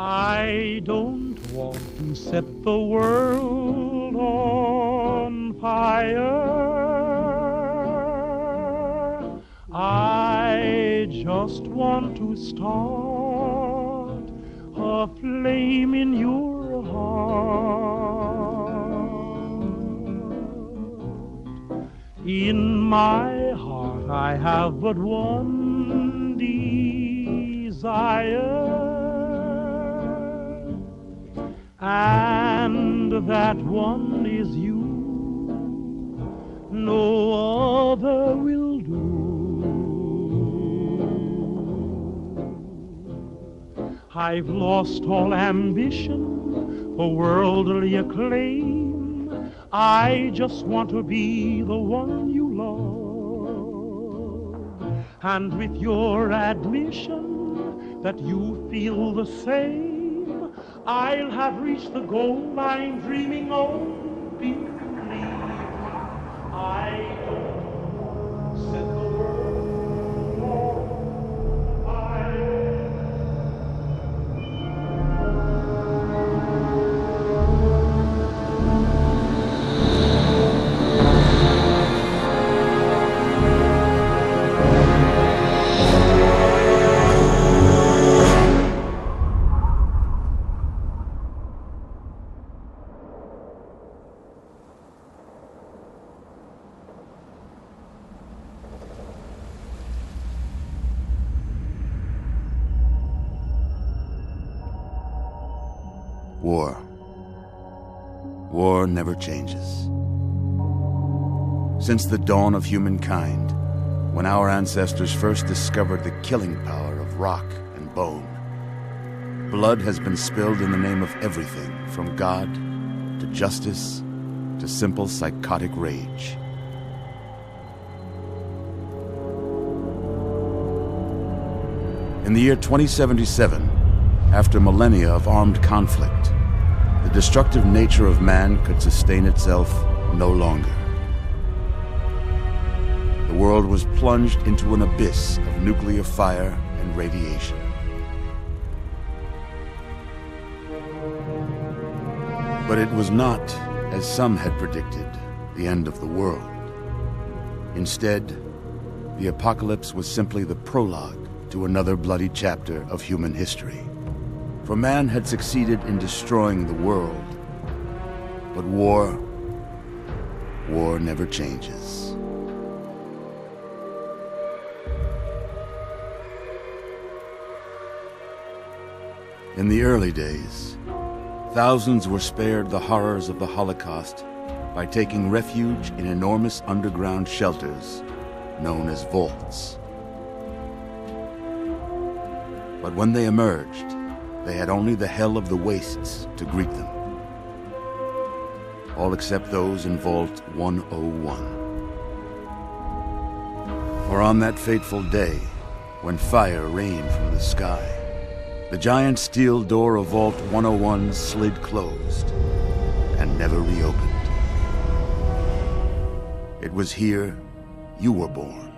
I don't want to set the world on fire. I just want to start a flame in your heart. In my heart I have but one desire, and that one is you. No other will do. I've lost all ambition for worldly acclaim. I just want to be the one you love. And with your admission that you feel the same, I'll have reached the goal I'm dreaming of. Believe me, I don't set the world on fire. War never changes. Since the dawn of humankind, when our ancestors first discovered the killing power of rock and bone, blood has been spilled in the name of everything from God to justice to simple psychotic rage. In the year 2077, after millennia of armed conflict, the destructive nature of man could sustain itself no longer. The world was plunged into an abyss of nuclear fire and radiation. But it was not, as some had predicted, the end of the world. Instead, the apocalypse was simply the prologue to another bloody chapter of human history. For man had succeeded in destroying the world, but war never changes. In the early days, thousands were spared the horrors of the Holocaust by taking refuge in enormous underground shelters known as vaults. But when they emerged, they had only the hell of the wastes to greet them. All except those in Vault 101. For on that fateful day, when fire rained from the sky, the giant steel door of Vault 101 slid closed and never reopened. It was here you were born.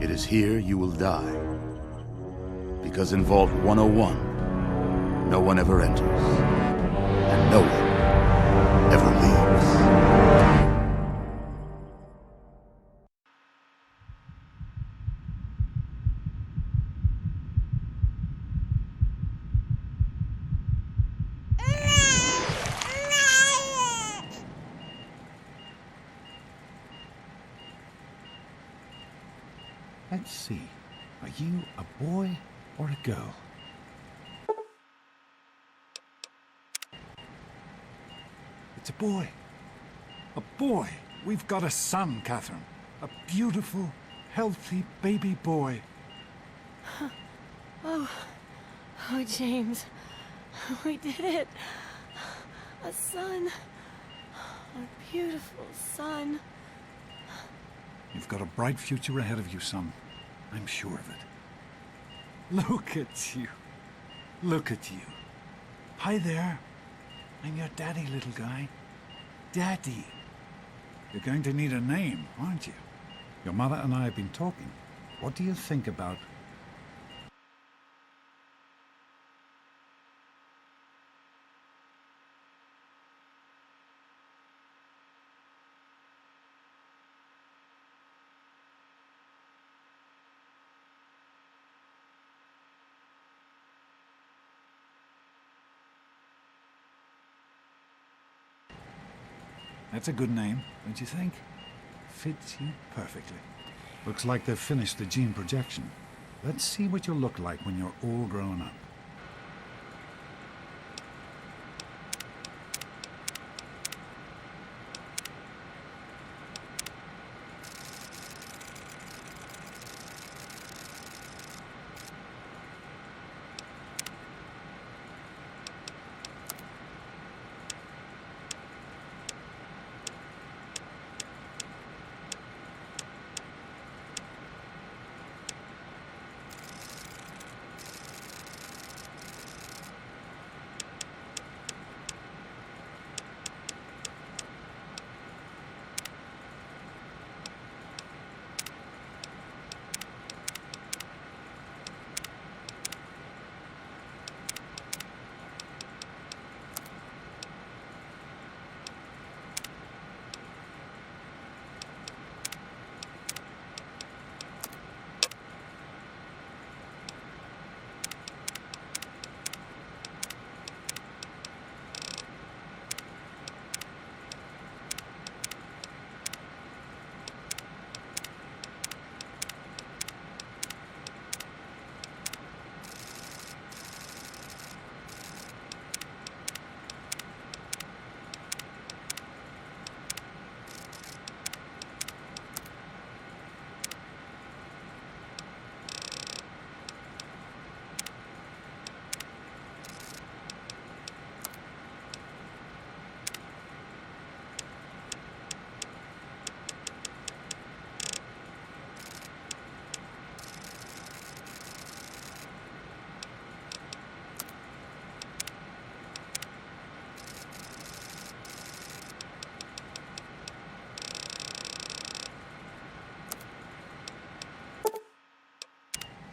It is here you will die. Because in Vault 101, no one ever enters, and no one ever leaves. Let's see. Are you a boy or a girl? It's a boy. A boy. We've got a son, Catherine. A beautiful, healthy baby boy. Oh, James. We did it. A son. A beautiful son. You've got a bright future ahead of you, son. I'm sure of it. Look at you. Look at you. Hi there. I'm your daddy, little guy. Daddy. You're going to need a name, aren't you? Your mother and I have been talking. What do you think about... That's a good name, don't you think? Fits you perfectly. Looks like they've finished the gene projection. Let's see what you'll look like when you're all grown up.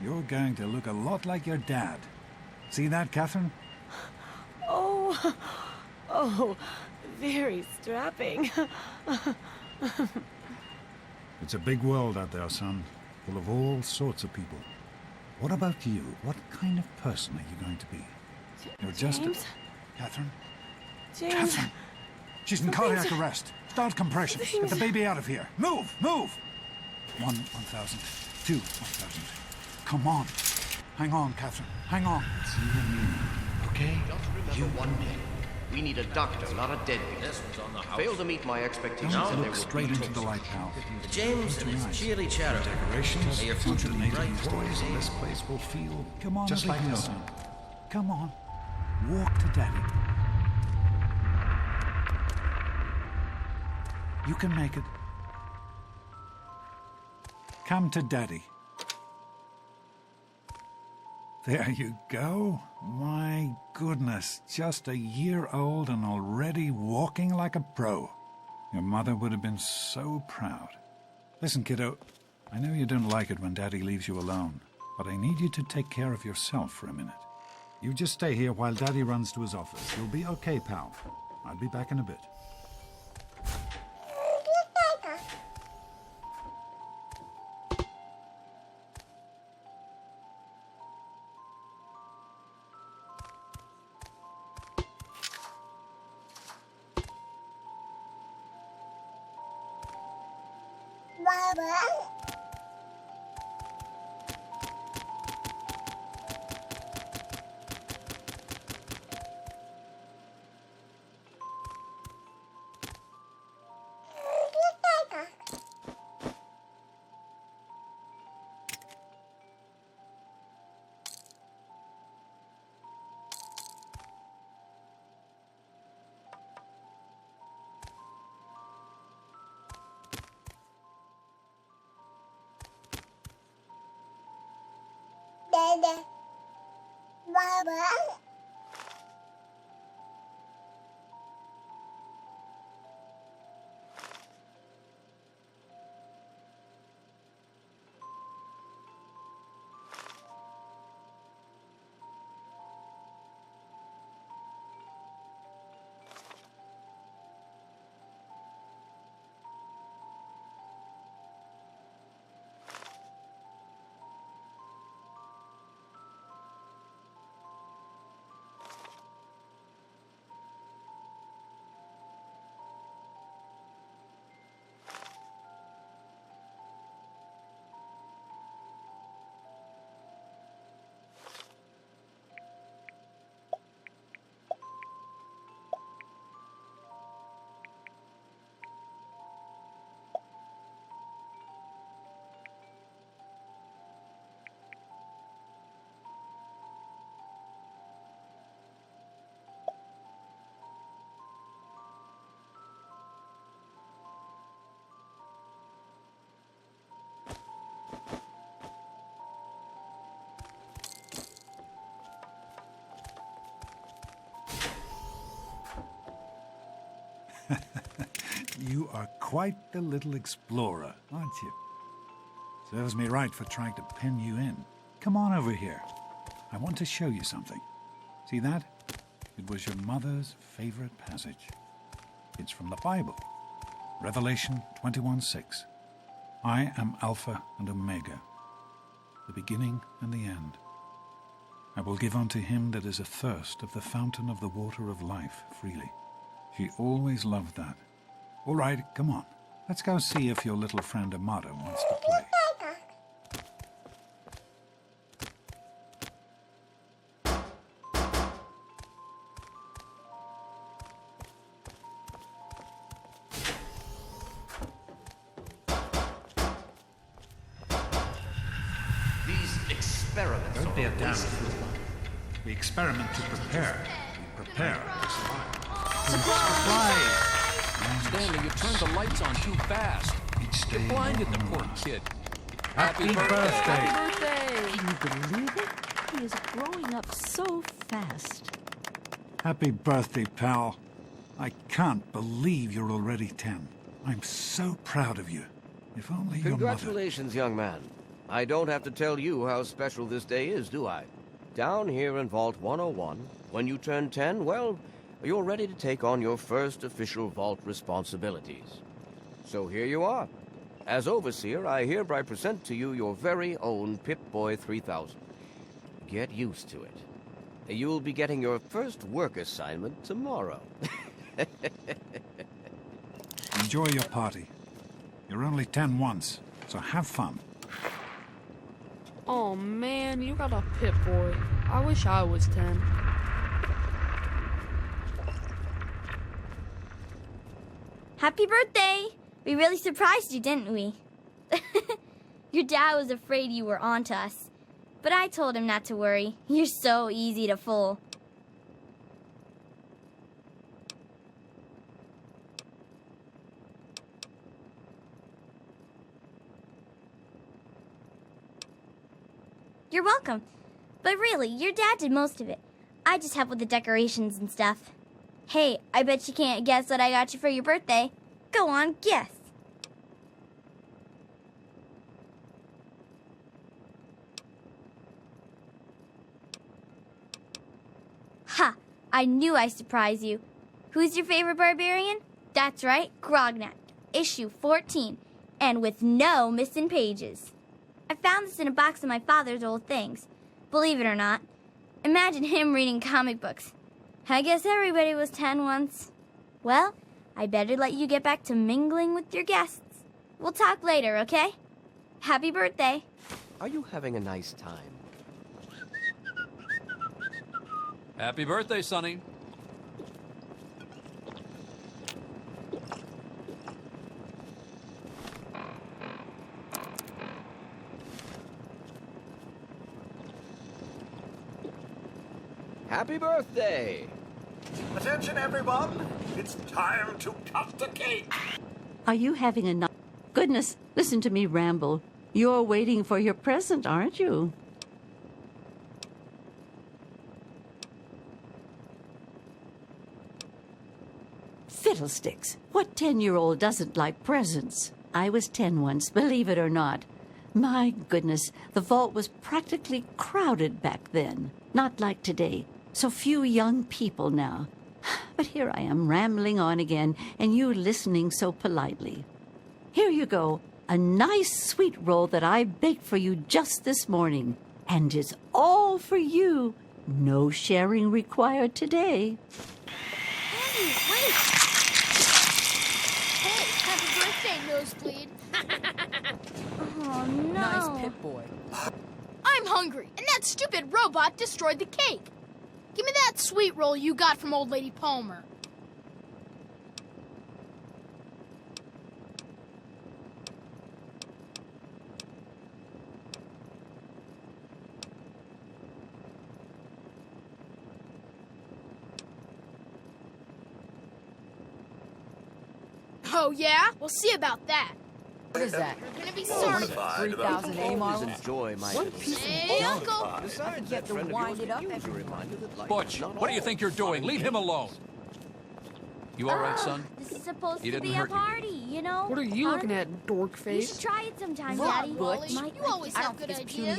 You're going to look a lot like your dad. See that, Catherine? Oh, oh, very strapping. It's a big world out there, son, full of all sorts of people. What about you? What kind of person are you going to be? You're just James? Catherine? James. Catherine! She's in cardiac arrest. Start compressions. Get the baby out of here. Move! Move! 1,000. 2, 1,000. Come on. Hang on, Catherine. Hang on. It's you and me. Okay? Just remember one thing. We need a doctor, not a deadbeat. This one's on the house. Fail to meet my expectations Don't and there look will straight be into the trouble. light, pal. James and his cheery chatter. Decorations, May your future be bright. toys, and this place will feel Come on, just little like girl. this. Come on. Walk to Daddy. You can make it. Come to Daddy. There you go. My goodness, just a year old and already walking like a pro. Your mother would have been so proud. Listen, kiddo, I know you don't like it when Daddy leaves you alone, but I need you to take care of yourself for a minute. You just stay here while Daddy runs to his office. You'll be okay, pal. I'll be back in a bit. You are quite the little explorer, aren't you? Serves me right for trying to pen you in. Come on over here. I want to show you something. See that? It was your mother's favorite passage. It's from the Bible. Revelation 21:6. I am Alpha and Omega, the beginning and the end. I will give unto him that is athirst of the fountain of the water of life freely. She always loved that. All right, come on. Let's go see if your little friend Amada wants to play. Don't be a damn fool. We experiment to prepare. We prepare to survive. Stanley, you turned the lights on too fast. You blinded the poor kid. Happy birthday! Happy birthday! Can you believe it? He is growing up so fast. Happy birthday, pal. I can't believe you're already 10. I'm so proud of you. If only your mother... Congratulations, young man. I don't have to tell you how special this day is, do I? Down here in Vault 101, when you turn 10, well, you're ready to take on your first official Vault responsibilities. So here you are. As Overseer, I hereby present to you your very own Pip-Boy 3000. Get used to it. You'll be getting your first work assignment tomorrow. Enjoy your party. You're only 10 once, so have fun. Oh man, you got a Pip-Boy. I wish I was 10. Happy birthday! We really surprised you, didn't we? Your dad was afraid you were onto us. But I told him not to worry. You're so easy to fool. You're welcome. But really, your dad did most of it. I just helped with the decorations and stuff. Hey, I bet you can't guess what I got you for your birthday. Go on, guess. Ha! I knew I'd surprise you. Who's your favorite barbarian? That's right, Grognak, issue 14, and with no missing pages. I found this in a box of my father's old things. Believe it or not. Imagine him reading comic books. I guess everybody was 10 once. Well, I better let you get back to mingling with your guests. We'll talk later, okay? Happy birthday. Are you having a nice time? Happy birthday, Sonny. Happy birthday! Attention, everyone! It's time to cut the cake! Are you having a nice... Goodness, listen to me ramble. You're waiting for your present, aren't you? Fiddlesticks! What 10-year-old doesn't like presents? I was 10 once, believe it or not. My goodness, the vault was practically crowded back then. Not like today. So few young people now. But here I am rambling on again, and you listening so politely. Here you go, a nice sweet roll that I baked for you just this morning. And it's all for you. No sharing required today. Andy, wait! Hey, happy birthday, Nosebleed. Oh, no. Nice Pip-Boy. I'm hungry, and that stupid robot destroyed the cake. Give me that sweet roll you got from Old Lady Palmer. Oh, yeah? We'll see about that. What is that? You're gonna be sorry. 3,000 A models? Enjoy my What piece Hey, of Uncle! junk? Besides, Get that to friend of wind yours it up could use a every reminder that life Butch, is not what do you all think you're doing? Leave him alone. You all right, son? This is supposed He to didn't be a hurt you, party, you know? What are you Huh? looking at, dork You face? should try it sometime, What, Daddy. Wally? Mike, You always have good ideas.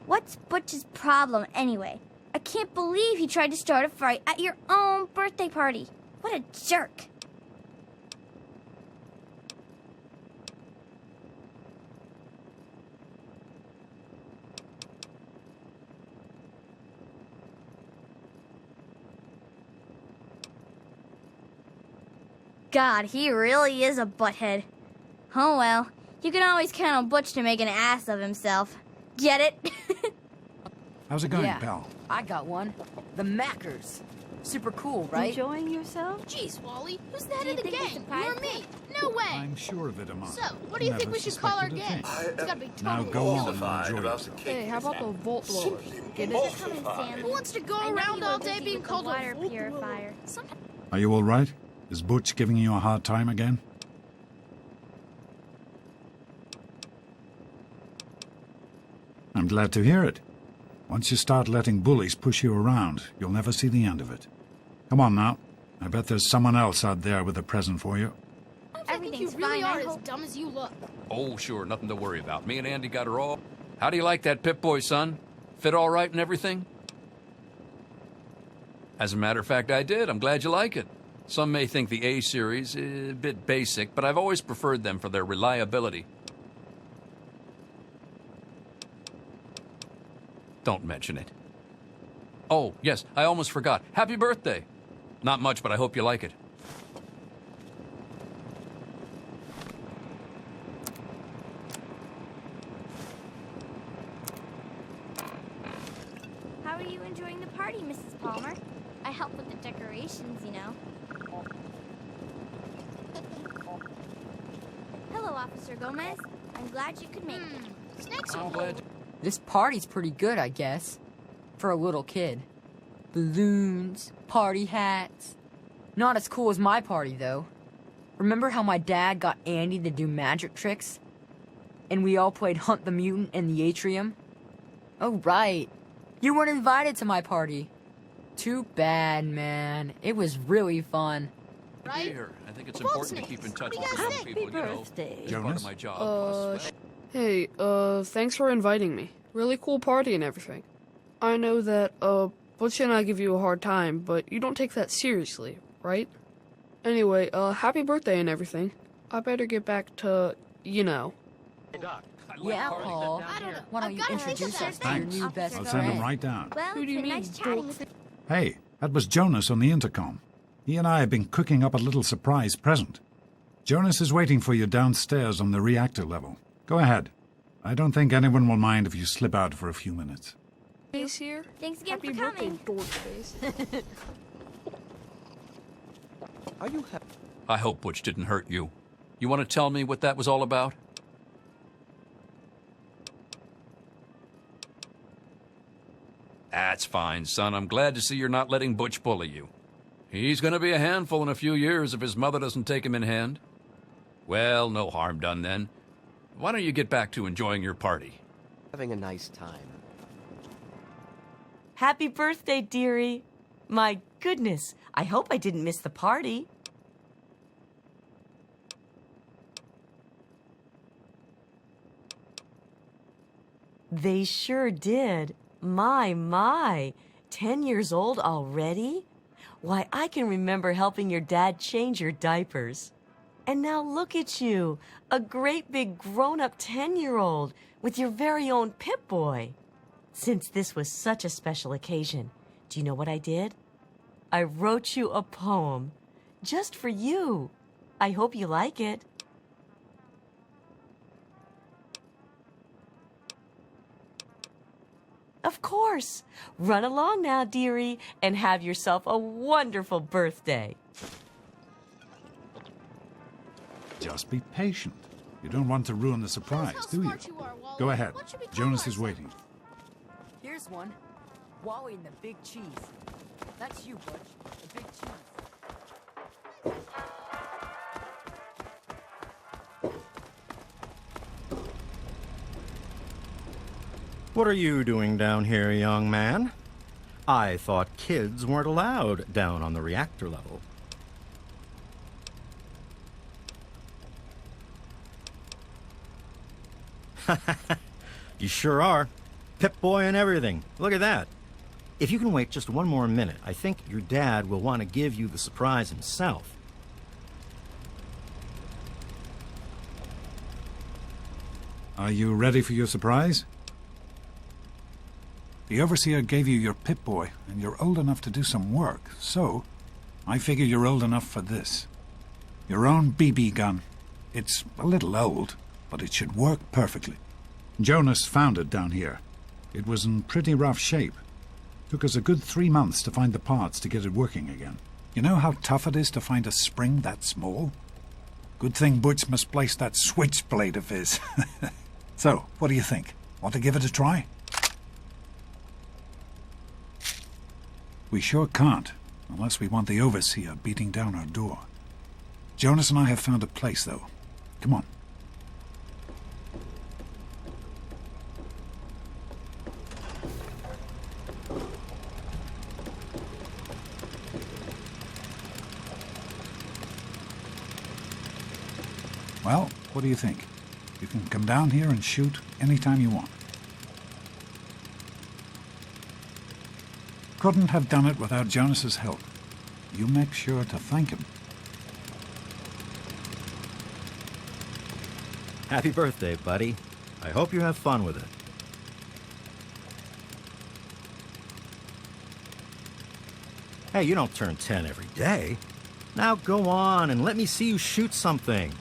What's Butch's problem, anyway? I can't believe he tried to start a fight at your own birthday party. What a jerk. God, he really is a butthead. Oh well, you can always count on Butch to make an ass of himself. Get it? How's it going, Yeah, pal? I got one. The Mackers. Super cool, right? Enjoying yourself? Jeez, Wally, who's the head Do of you the think we gang? surprised You or me? No way. I'm sure of it, Amon. So, what do you think we should call our gang? It's gotta be Now totally go on Mortified and enjoy about yourself. Hey, how about the Vault Blowers? Get it? mortified. Who wants to go I know around you all were day busy being with the called a water vault purifier. blower? Are you all right? Is Butch giving you a hard time again? I'm glad to hear it. Once you start letting bullies push you around, you'll never see the end of it. Come on now. I bet there's someone else out there with a present for you. I think you really are as dumb as you look. Oh, sure, nothing to worry about. Me and Andy got her all. How do you like that Pip-Boy, son? Fit all right and everything? As a matter of fact, I did. I'm glad you like it. Some may think the A-series is a bit basic, but I've always preferred them for their reliability. Don't mention it. Oh, yes, I almost forgot. Happy birthday. Not much, but I hope you like it. How are you enjoying the party, Mrs. Palmer? I help with the decorations, you know. Hello, Officer Gomez. I'm glad you could make it. Snakes I'm are glad. This party's pretty good, I guess. For a little kid. Balloons, party hats. Not as cool as my party, though. Remember how my dad got Andy to do magic tricks? And we all played Hunt the Mutant in the atrium? Oh, right. You weren't invited to my party. Too bad, man. It was really fun. right? Here, I think it's important to keep in touch with What do those you people, you know. birthday. It's part of my job. plus- Hey, thanks for inviting me. Really cool party and everything. I know that, Butch and I give you a hard time, but you don't take that seriously, right? Anyway, happy birthday and everything. I better get back to, you know. Yeah, Paul. Why don't you introduce us to your new best I'll friend? send him right down. Well, Who do you it's been mean, nice chatting with you. Hey, that was Jonas on the intercom. He and I have been cooking up a little surprise present. Jonas is waiting for you downstairs on the reactor level. Go ahead. I don't think anyone will mind if you slip out for a few minutes. Face here. Thanks again Happy for birthday, coming. dork face. Are you happy? I hope Butch didn't hurt you. You want to tell me what that was all about? That's fine, son. I'm glad to see you're not letting Butch bully you. He's going to be a handful in a few years if his mother doesn't take him in hand. Well, no harm done then. Why don't you get back to enjoying your party? Having a nice time. Happy birthday, dearie. My goodness, I hope I didn't miss the party. They sure did. My. 10 years old already? Why, I can remember helping your dad change your diapers. And now look at you, a great big grown-up 10-year-old with your very own Pip-Boy. Since this was such a special occasion, do you know what I did? I wrote you a poem, just for you. I hope you like it. Of course. Run along now, dearie, and have yourself a wonderful birthday. Just be patient. You don't want to ruin the surprise, do you? Go ahead. Jonas is waiting. Here's one. Wally and the big cheese. That's you, Butch. The big cheese. What are you doing down here, young man? I thought kids weren't allowed down on the reactor level. You sure are. Pip-Boy and everything. Look at that. If you can wait just one more minute, I think your dad will want to give you the surprise himself. Are you ready for your surprise? The Overseer gave you your Pip-Boy, and you're old enough to do some work, so I figure you're old enough for this. Your own BB gun. It's a little old, but it should work perfectly. Jonas found it down here. It was in pretty rough shape. Took us a good 3 months to find the parts to get it working again. You know how tough it is to find a spring that small? Good thing Butch misplaced that switchblade of his. So, what do you think? Want to give it a try? We sure can't, unless we want the Overseer beating down our door. Jonas and I have found a place, though. Come on. Well, what do you think? You can come down here and shoot anytime you want. Couldn't have done it without Jonas's help. You make sure to thank him. Happy birthday, buddy. I hope you have fun with it. Hey, you don't turn 10 every day. Now go on and let me see you shoot something.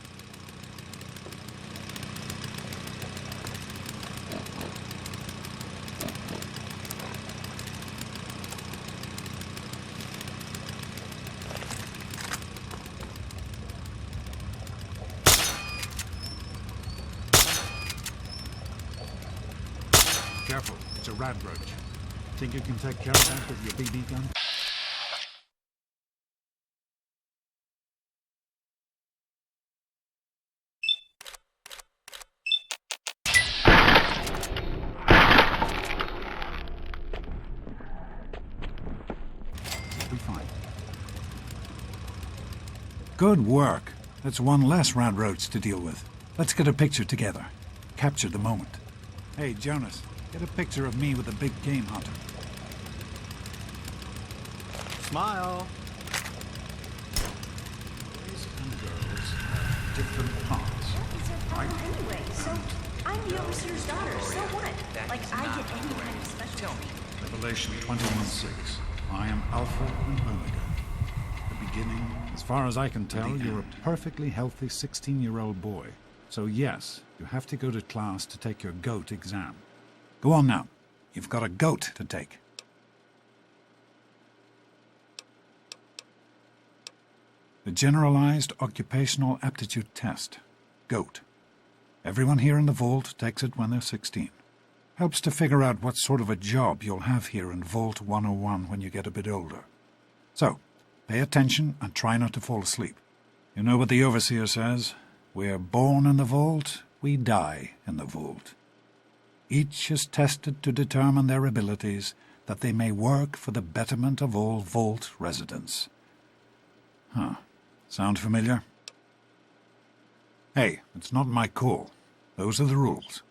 Careful, it's a rad roach. Think you can take care of that with your BB gun? It'll be fine. Good work. That's one less rad roach to deal with. Let's get a picture together. Capture the moment. Hey, Jonas. Get a picture of me with a big game hunter. Smile. Boys and girls have different parts. It's her problem anyway, so I'm the Overseer's daughter, so what? Like, I get any kind of special treatment. Revelation 21:6. I am Alpha and Omega. The beginning. As far as I can tell, you're a perfectly healthy 16-year-old boy. So yes, you have to go to class to take your GOAT exam. Go on now. You've got a GOAT to take. The Generalized Occupational Aptitude Test. GOAT. Everyone here in the Vault takes it when they're 16. Helps to figure out what sort of a job you'll have here in Vault 101 when you get a bit older. So, pay attention and try not to fall asleep. You know what the Overseer says? We're born in the Vault, we die in the Vault. Each is tested to determine their abilities, that they may work for the betterment of all Vault residents. Huh. Sound familiar? Hey, it's not my call. Those are the rules.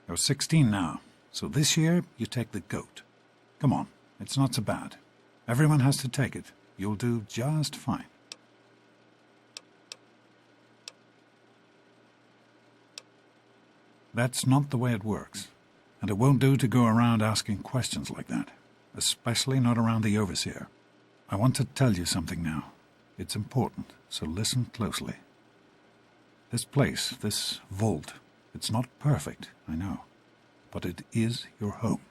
You're 16 now, so this year you take the GOAT. Come on, it's not so bad. Everyone has to take it. You'll do just fine. That's not the way it works. And it won't do to go around asking questions like that, especially not around the Overseer. I want to tell you something now. It's important, so listen closely. This place, this vault, it's not perfect, I know, but it is your home.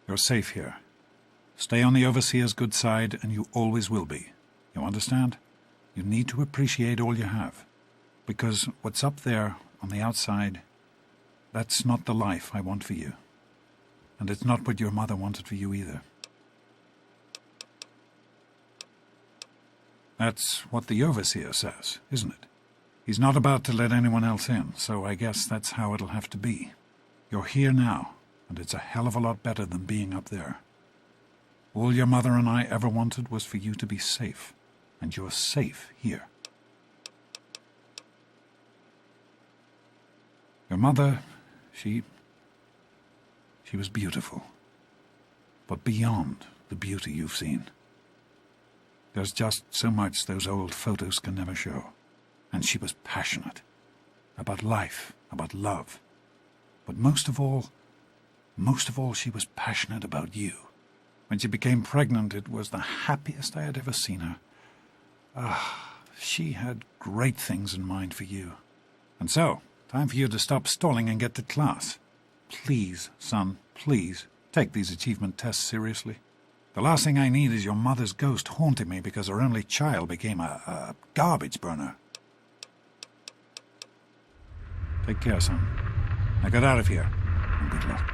You're safe here. Stay on the Overseer's good side, and you always will be. You understand? You need to appreciate all you have, because what's up there on the outside, that's not the life I want for you. And it's not what your mother wanted for you either. That's what the Overseer says, isn't it? He's not about to let anyone else in, so I guess that's how it'll have to be. You're here now, and it's a hell of a lot better than being up there. All your mother and I ever wanted was for you to be safe, and you're safe here. Your mother She was beautiful. But beyond the beauty you've seen. There's just so much those old photos can never show. And she was passionate. About life, about love. But most of all, she was passionate about you. When she became pregnant, it was the happiest I had ever seen her. She had great things in mind for you. And so, time for you to stop stalling and get to class. Please, son, please, take these achievement tests seriously. The last thing I need is your mother's ghost haunting me because her only child became a garbage burner. Take care, son. Now get out of here, and good luck.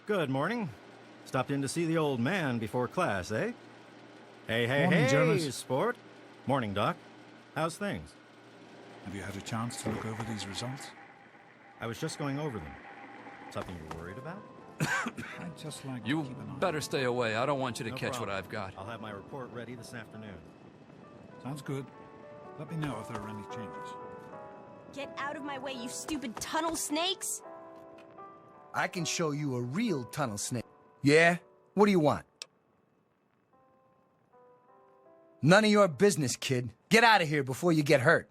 Good morning. Stopped in to see the old man before class, eh? Hey, Morning, hey, Jonas. sport. Morning, Doc. How's things? Have you had a chance to look over these results? I was just going over them. Something you're worried about? I'd just like You better stay away. I don't want you to No catch problem. what I've got. I'll have my report ready this afternoon. Sounds good. Let me know if there are any changes. Get out of my way, you stupid tunnel snakes! I can show you a real tunnel snake. Yeah? What do you want? None of your business, kid. Get out of here before you get hurt.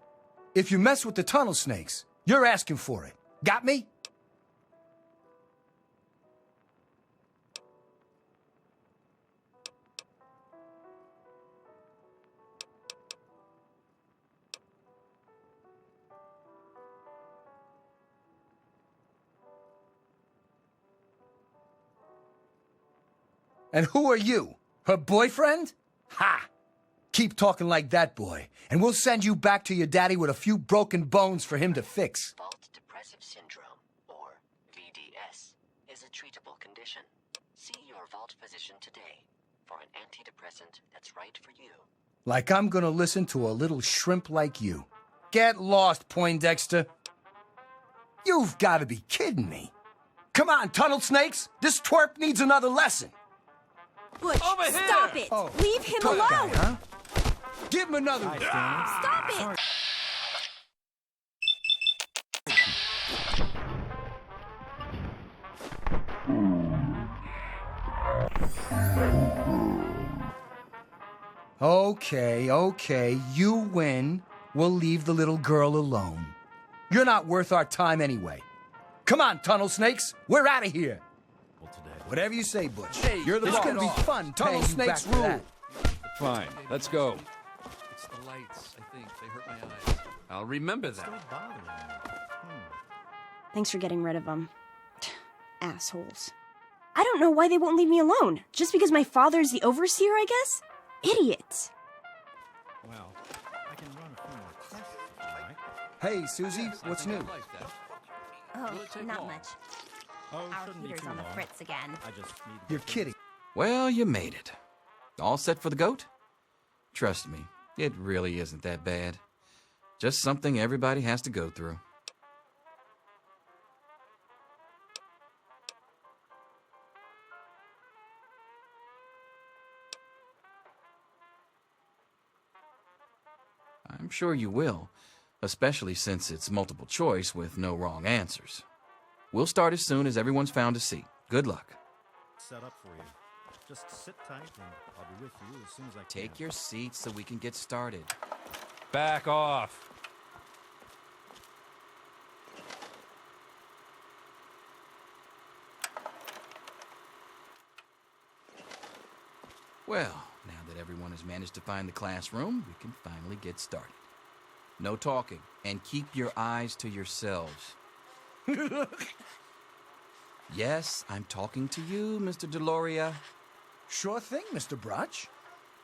If you mess with the tunnel snakes, you're asking for it. Got me? And who are you? Her boyfriend? Ha! Keep talking like that, boy, and we'll send you back to your daddy with a few broken bones for him to fix. Vault Depressive Syndrome, or VDS, is a treatable condition. See your vault physician today for an antidepressant that's right for you. Like I'm gonna listen to a little shrimp like you. Get lost, Poindexter. You've gotta be kidding me. Come on, tunnel snakes! This twerp needs another lesson. Butch, stop it! Oh, Leave him tough alone! guy, huh? Give him another one. Stop it! Okay, you win. We'll leave the little girl alone. You're not worth our time anyway. Come on, tunnel snakes. We're out of here. Whatever you say, Butch. Hey, You're the this boss. could be fun. Tunnel paying you snakes back for rule. that. Fine, let's go. It's the lights, I think. They hurt my eyes. I'll remember that. Thanks for getting rid of them. Assholes. I don't know why they won't leave me alone. Just because my father's the overseer, I guess? Idiots. Well, I can run a few more tests if you like. Hey, Susie, what's new? Oh, not much. Oh, Our shouldn't be heater's too on the long. fritz again. I just need to You're kidding. Well, you made it. All set for the goat? Trust me, it really isn't that bad. Just something everybody has to go through. I'm sure you will, especially since it's multiple choice with no wrong answers. We'll start as soon as everyone's found a seat. Good luck. set up for you. Just sit tight, and I'll be with you as soon as I can. Take your seats so we can get started. Back off. Well, now that everyone has managed to find the classroom, we can finally get started. No talking, and keep your eyes to yourselves. Yes, I'm talking to you, Mr. Deloria. Sure thing, Mr. Brotch.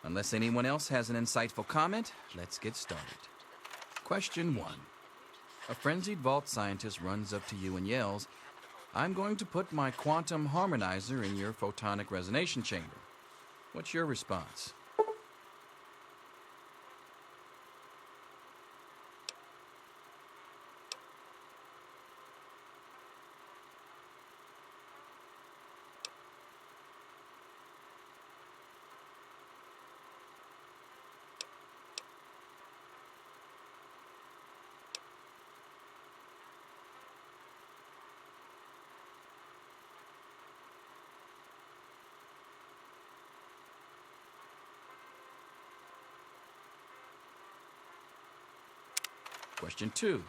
Unless anyone else has an insightful comment, let's get started. Question 1. A frenzied vault scientist runs up to you and yells, "I'm going to put my quantum harmonizer in your photonic resonation chamber." What's your response? Question 2.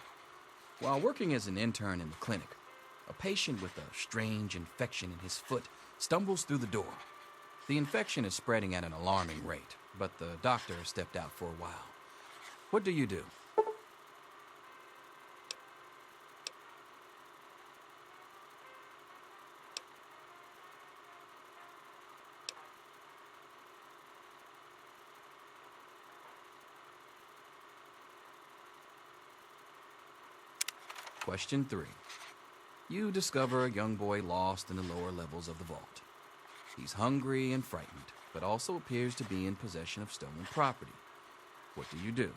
While working as an intern in the clinic, a patient with a strange infection in his foot stumbles through the door. The infection is spreading at an alarming rate, but the doctor has stepped out for a while. What do you do? Question 3. You discover a young boy lost in the lower levels of the vault. He's hungry and frightened, but also appears to be in possession of stolen property. What do you do?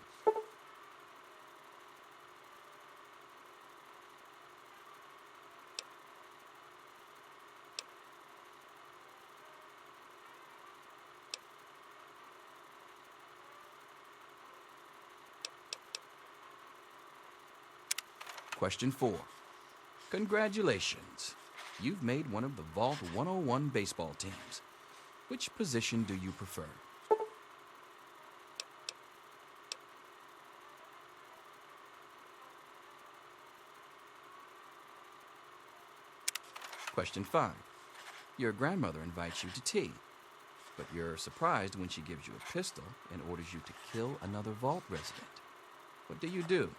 Question 4. Congratulations. You've made one of the Vault 101 baseball teams. Which position do you prefer? Question 5. Your grandmother invites you to tea, but you're surprised when she gives you a pistol and orders you to kill another Vault resident. What do you do?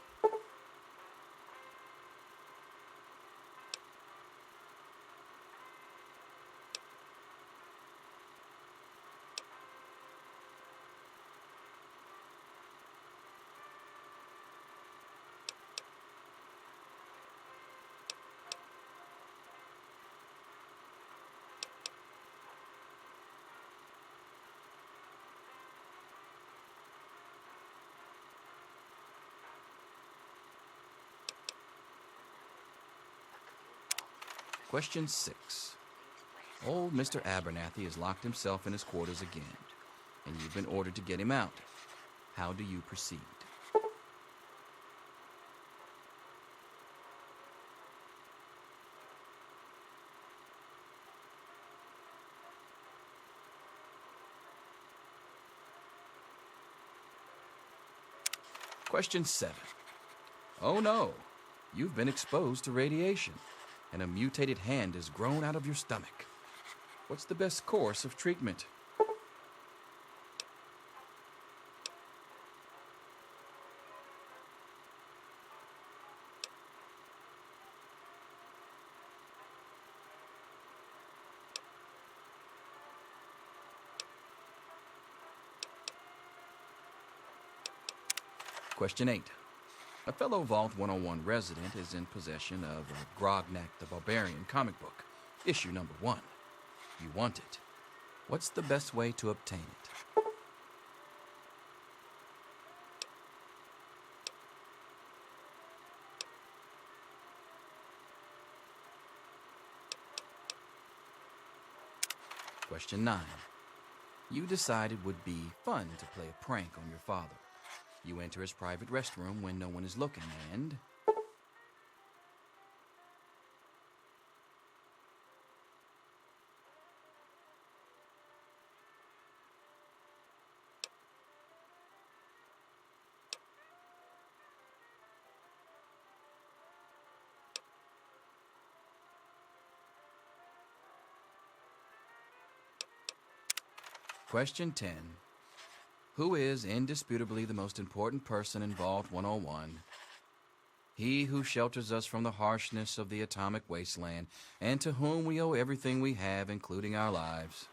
Question 6. Old Mr. Abernathy has locked himself in his quarters again, and you've been ordered to get him out. How do you proceed? Question 7. Oh no, you've been exposed to radiation, and a mutated hand has grown out of your stomach. What's the best course of treatment? Question 8. A fellow Vault 101 resident is in possession of a Grognak the Barbarian comic book, issue number 1. You want it. What's the best way to obtain it? Question 9. You decide it would be fun to play a prank on your father. You enter his private restroom when no one is looking, and... Question 10. Who is indisputably the most important person in Vault 101? He who shelters us from the harshness of the atomic wasteland, and to whom we owe everything we have, including our lives.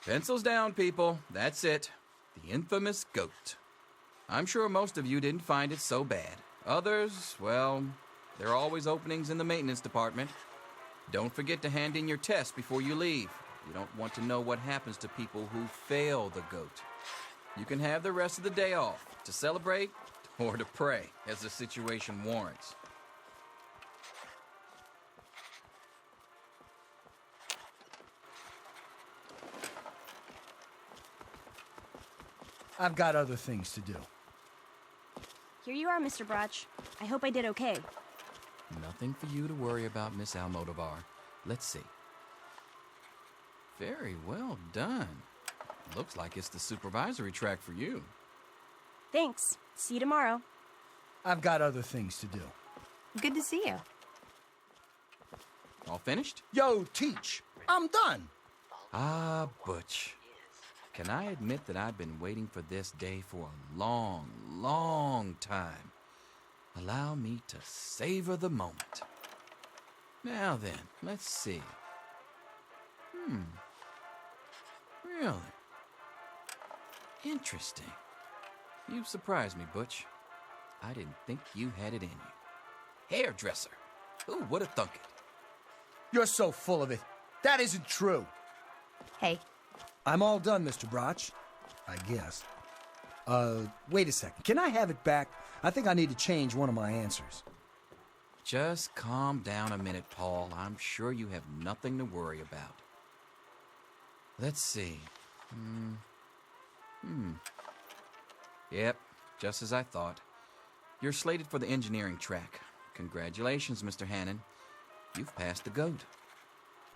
Pencils down, people. That's it. The infamous goat. I'm sure most of you didn't find it so bad. Others, well, there are always openings in the maintenance department. Don't forget to hand in your test before you leave. You don't want to know what happens to people who fail the goat. You can have the rest of the day off to celebrate or to pray, as the situation warrants. I've got other things to do. Here you are, Mr. Brotch. I hope I did okay. Nothing for you to worry about, Miss Almodovar. Let's see. Very well done. Looks like it's the supervisory track for you. Thanks. See you tomorrow. I've got other things to do. Good to see you. All finished? Yo, Teach, I'm done. Ah, Butch. Can I admit that I've been waiting for this day for a long, long time? Allow me to savor the moment. Now then, let's see. Really? Interesting. You've surprised me, Butch. I didn't think you had it in you. Hairdresser. Who would have thunk it? You're so full of it. That isn't true. Hey. I'm all done, Mr. Brotch. I guess. Wait a second. Can I have it back? I think I need to change one of my answers. Just calm down a minute, Paul. I'm sure you have nothing to worry about. Let's see. Yep, just as I thought. You're slated for the engineering track. Congratulations, Mr. Hannon. You've passed the GOAT.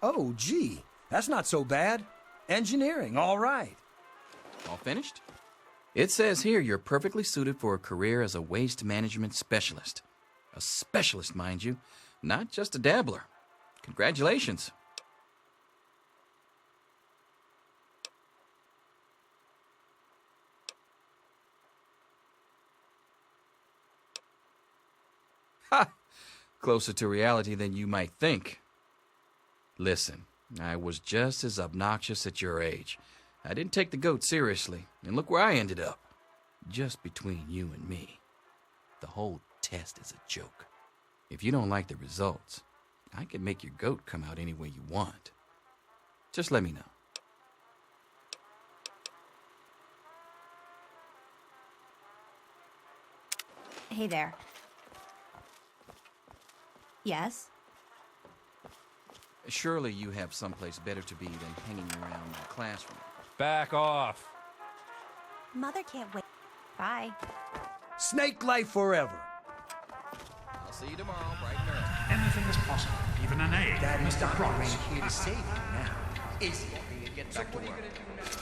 Oh, gee. That's not so bad. Engineering, all right. All finished? It says here you're perfectly suited for a career as a waste management specialist. A specialist, mind you, not just a dabbler. Congratulations. Ha! Closer to reality than you might think. Listen, I was just as obnoxious at your age. I didn't take the GOAT seriously, and look where I ended up. Just between you and me. The whole test is a joke. If you don't like the results, I can make your GOAT come out any way you want. Just let me know. Hey there. Yes? Surely you have someplace better to be than hanging around my classroom. Back off. Mother can't wait. Bye. Snake life forever. I'll see you tomorrow, bright and early. Anything is possible, even an egg. Daddy's Mr. not Brotch. here to save you now, is he? Get back to work.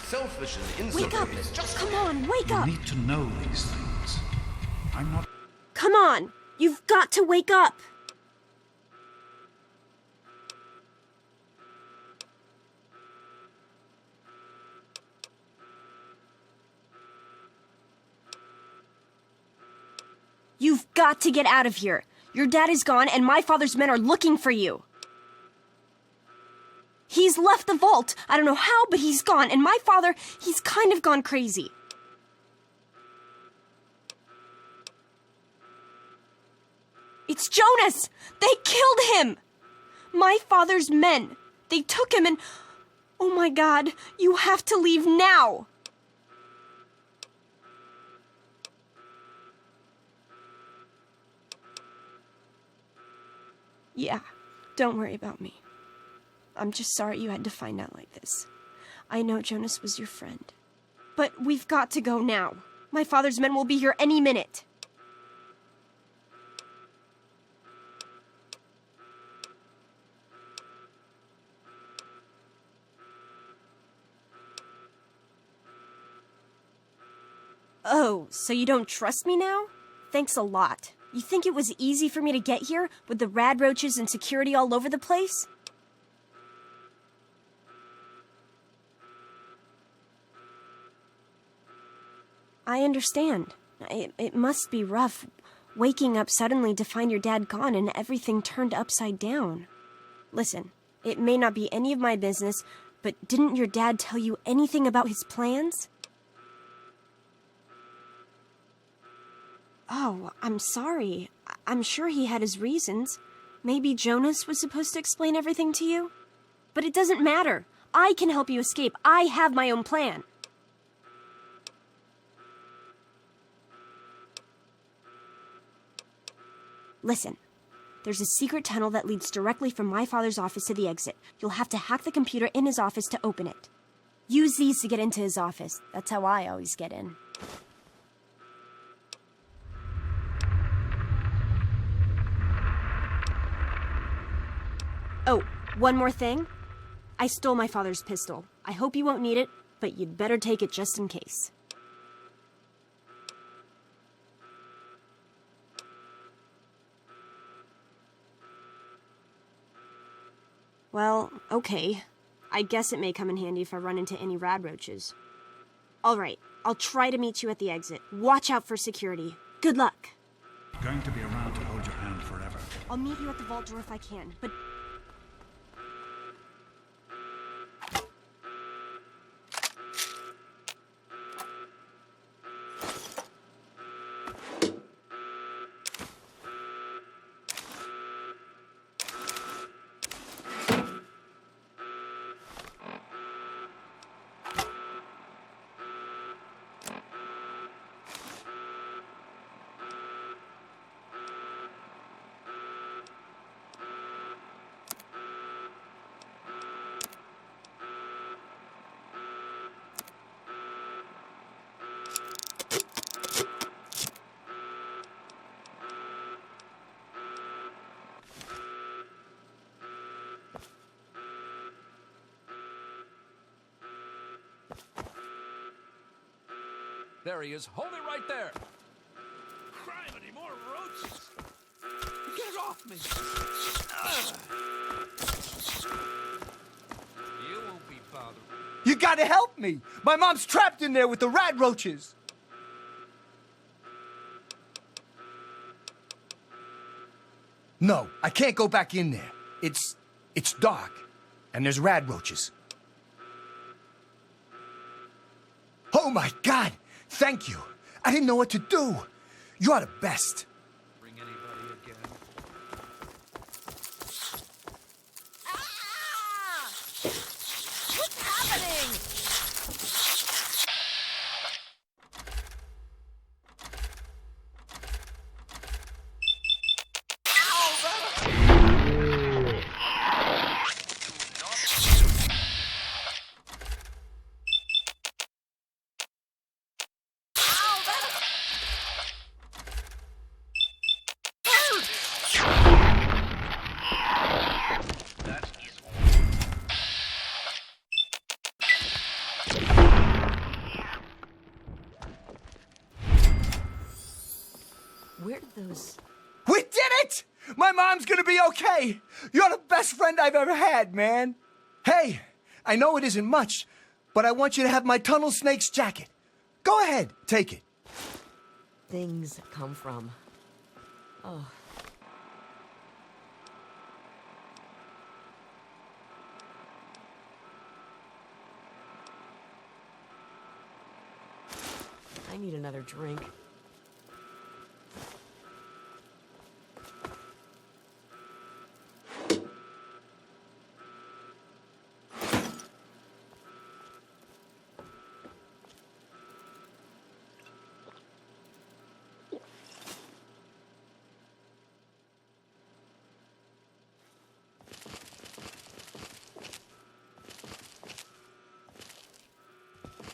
Selfish and Wake up! insolent. Come on, wake You up! need to know these things. I'm not... Come on! You've got to wake up! You've got to get out of here. Your dad is gone and my father's men are looking for you. He's left the vault. I don't know how, but he's gone. And my father, he's kind of gone crazy. It's Jonas! They killed him! My father's men. They took him and... Oh my God, you have to leave now! Yeah, don't worry about me. I'm just sorry you had to find out like this. I know Jonas was your friend. But we've got to go now. My father's men will be here any minute. Oh, so you don't trust me now? Thanks a lot. You think it was easy for me to get here with the rad roaches and security all over the place? I understand. It must be rough, waking up suddenly to find your dad gone and everything turned upside down. Listen, it may not be any of my business, but didn't your dad tell you anything about his plans? Oh, I'm sorry. I'm sure he had his reasons. Maybe Jonas was supposed to explain everything to you? But it doesn't matter. I can help you escape. I have my own plan. Listen, there's a secret tunnel that leads directly from my father's office to the exit. You'll have to hack the computer in his office to open it. Use these to get into his office. That's how I always get in. Oh, one more thing. I stole my father's pistol. I hope you won't need it, but you'd better take it just in case. Well, okay. I guess it may come in handy if I run into any radroaches. All right, I'll try to meet you at the exit. Watch out for security. Good luck. Going to be around to hold your hand forever. I'll meet you at the vault door if I can, but... There he is. Hold it right there. Criminy, more roaches. Get it off me. You won't be bothered. You gotta help me! My mom's trapped in there with the rat roaches! No, I can't go back in there. It's dark, and there's rat roaches. Oh my God! Thank you! I didn't know what to do! You are the best! Bring anybody again. What's happening? Where did those... We did it! My mom's gonna be okay! You're the best friend I've ever had, man! Hey, I know it isn't much, but I want you to have my Tunnel Snake's jacket. Go ahead, take it. things come from? Oh. I need another drink.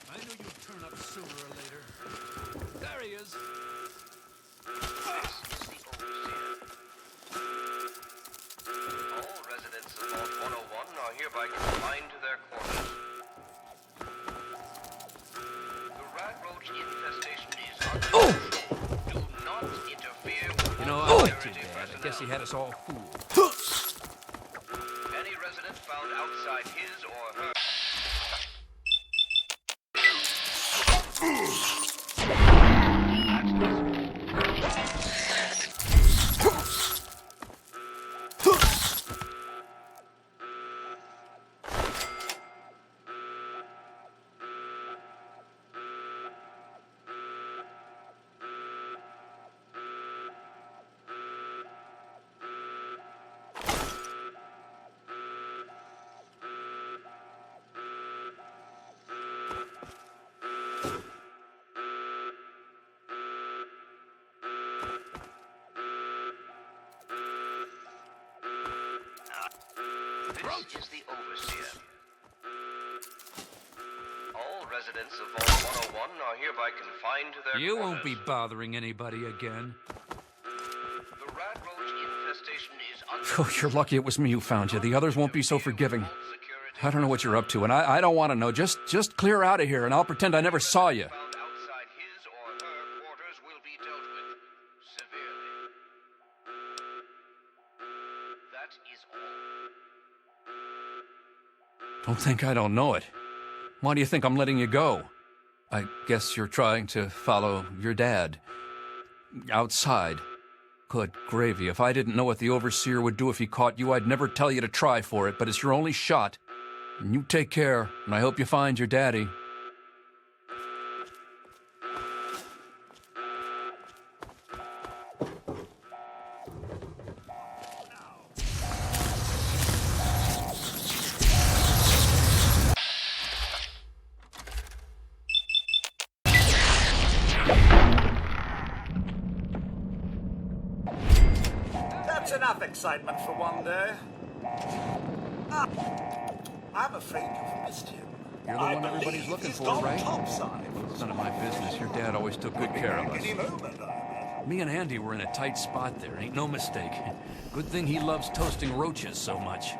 I knew you'd turn up sooner or later. There he is. All residents of Vault 101 are hereby confined to their quarters. The rat roach infestation is unusual. Do not interfere with You know, I liked you, Dad. I guess he had us all fooled. any resident found outside his or her This is the Overseer. All residents of Vault 101 are hereby confined to their You quarters. won't be bothering anybody again. The rat roach infestation is Oh, you're lucky it was me who found you. The others won't be so forgiving. I don't know what you're up to, and I don't want to know. Just clear out of here, and I'll pretend I never saw you. outside his or her quarters will be dealt with severely. That is all. Don't think I don't know it. Why do you think I'm letting you go? I guess you're trying to follow your dad. Outside. Good gravy. If I didn't know what the Overseer would do if he caught you, I'd never tell you to try for it, but it's your only shot. And you take care, and I hope you find your daddy. That's enough excitement for one day. I'm afraid you've missed him. You're the one everybody's looking for, right? Topside. It's none of my business. Your dad always took good care of us. Any moment, I Me and Andy were in a tight spot there, ain't no mistake. Good thing he loves toasting roaches so much.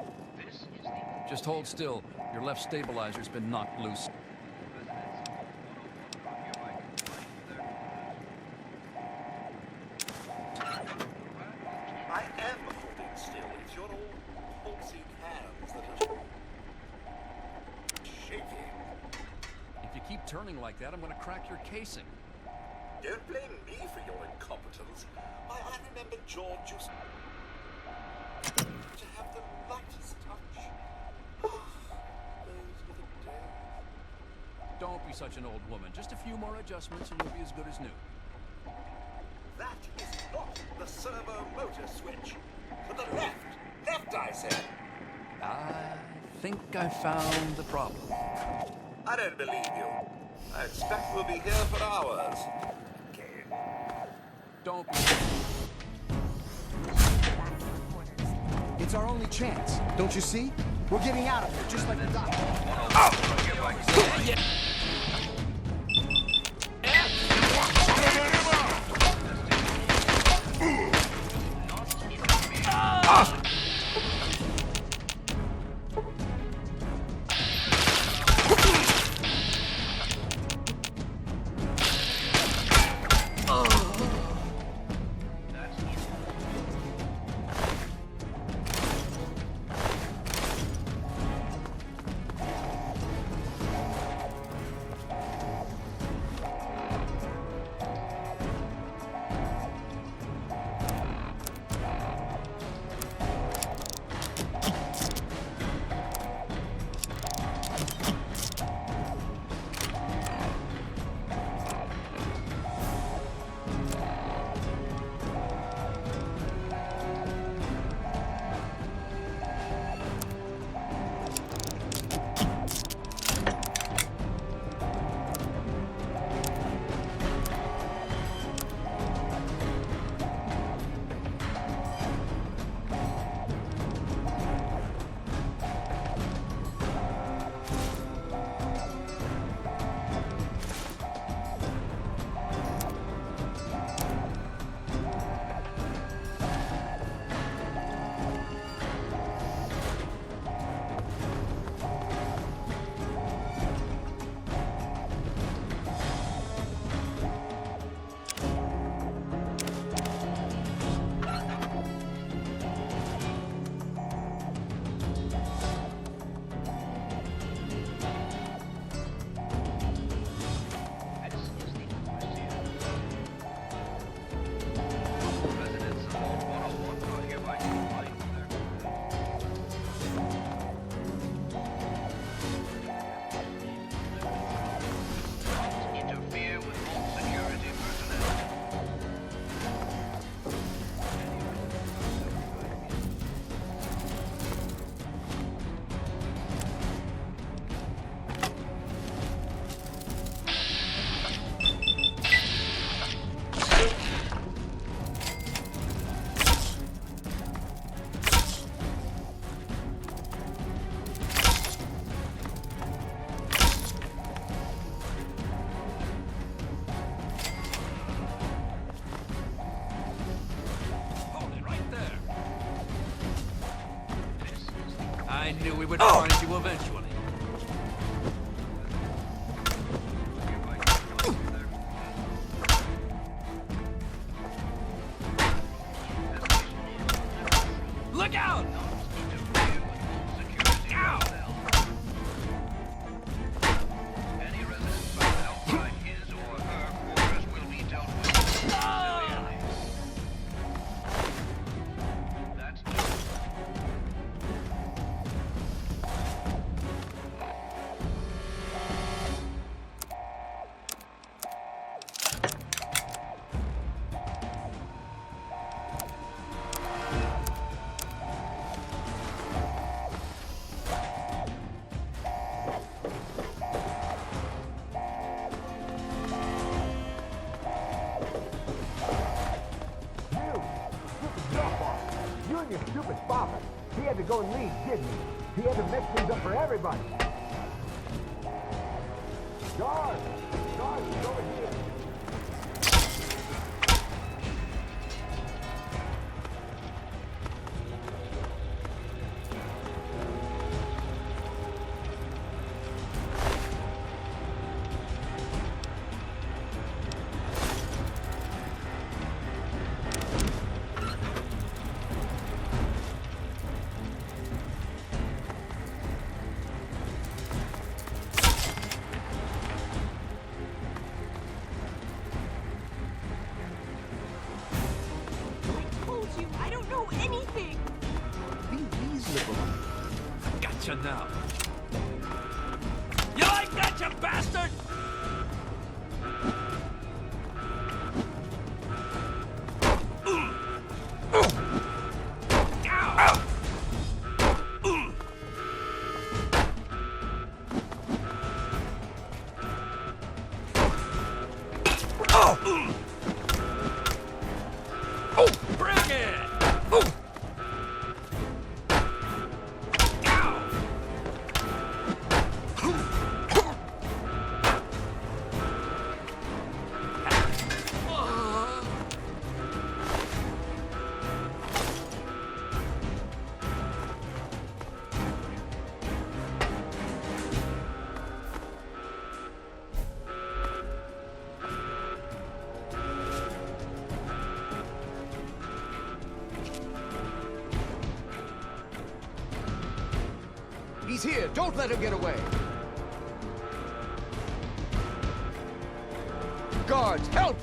Just hold still. Your left stabilizer's been knocked loose. I am holding still. It's your old pulsing hands that are shaking. If you keep turning like that, I'm gonna crack your casing. Don't blame me for your incompetence. I remember George used to have the lightest touch. Those were the days. Don't be such an old woman. Just a few more adjustments and you'll be as good as new. That is not the servo motor switch. To the left. Left, I said. I think I found the problem. I don't believe you. I expect we'll be here for hours. Okay. Don't be... It's our only chance. Don't you see? We're getting out of here, just like the doctor. I knew we would find you eventually. Look out! Ow! Any resident found outside his or her quarters will be dealt with severely. That's You and your stupid father. He had to go and leave, didn't he? He had to mess things up for everybody. George! George, he's over here. I don't know anything. Be reasonable. Gotcha now. You like that, you bastard? Bring it! He's here. Don't let him get away. Guards, help!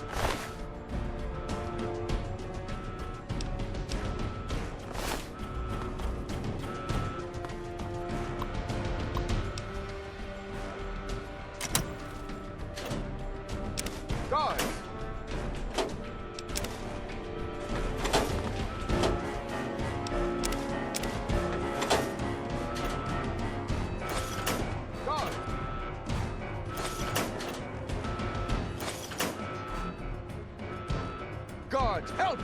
Guards! Guards, help!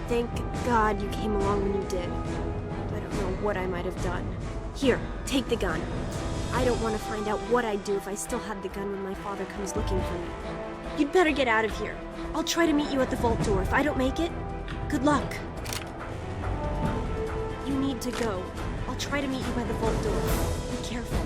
Thank God you came along when you did. I don't know what I might have done. Here, take the gun. I don't want to find out what I'd do if I still had the gun when my father comes looking for me. You'd better get out of here. I'll try to meet you at the vault door. If I don't make it, good luck. You need to go. I'll try to meet you by the vault door. Be careful.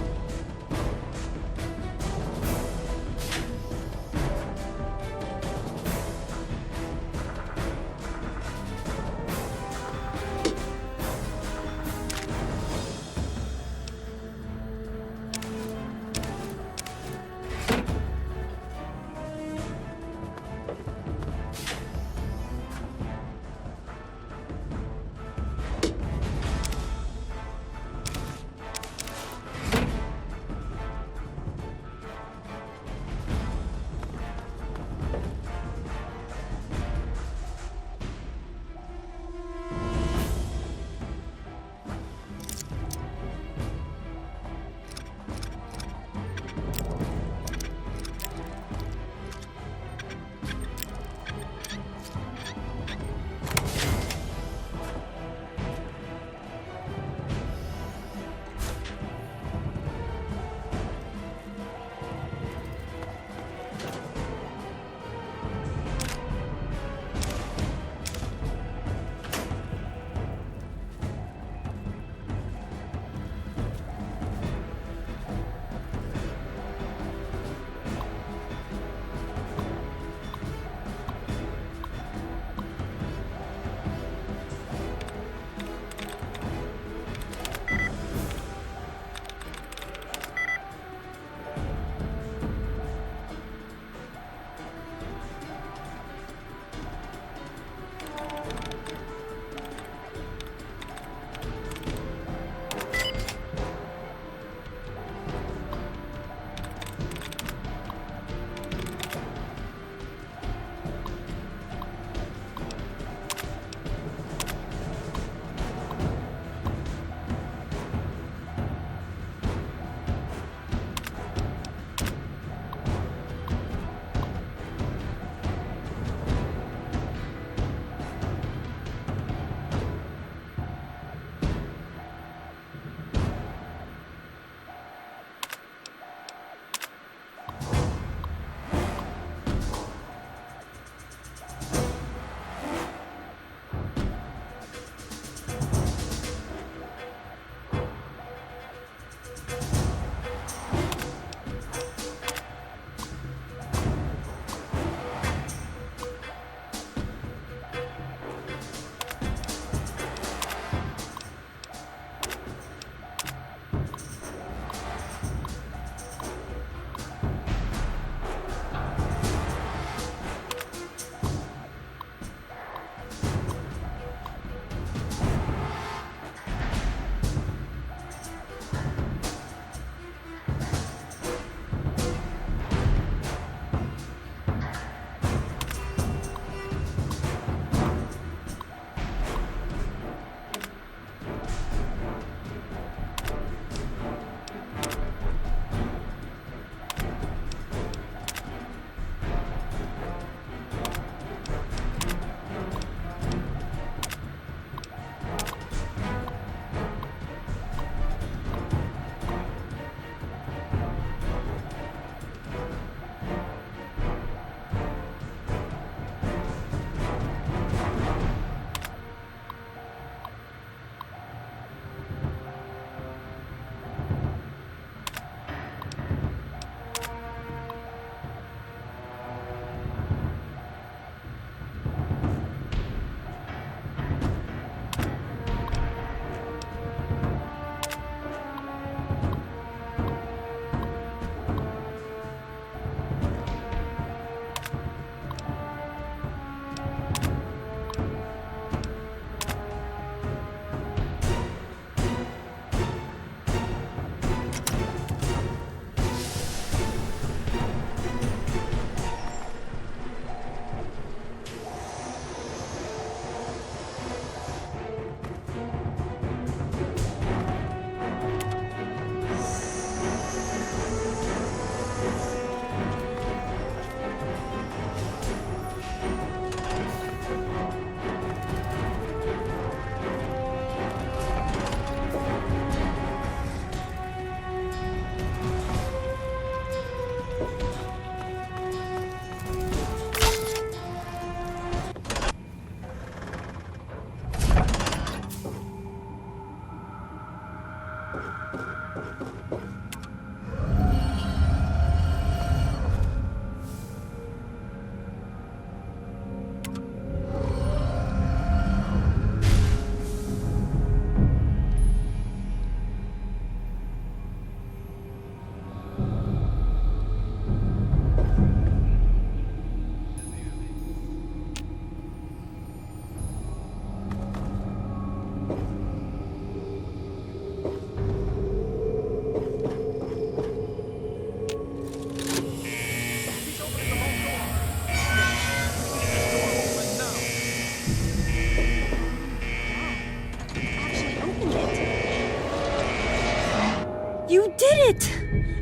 it!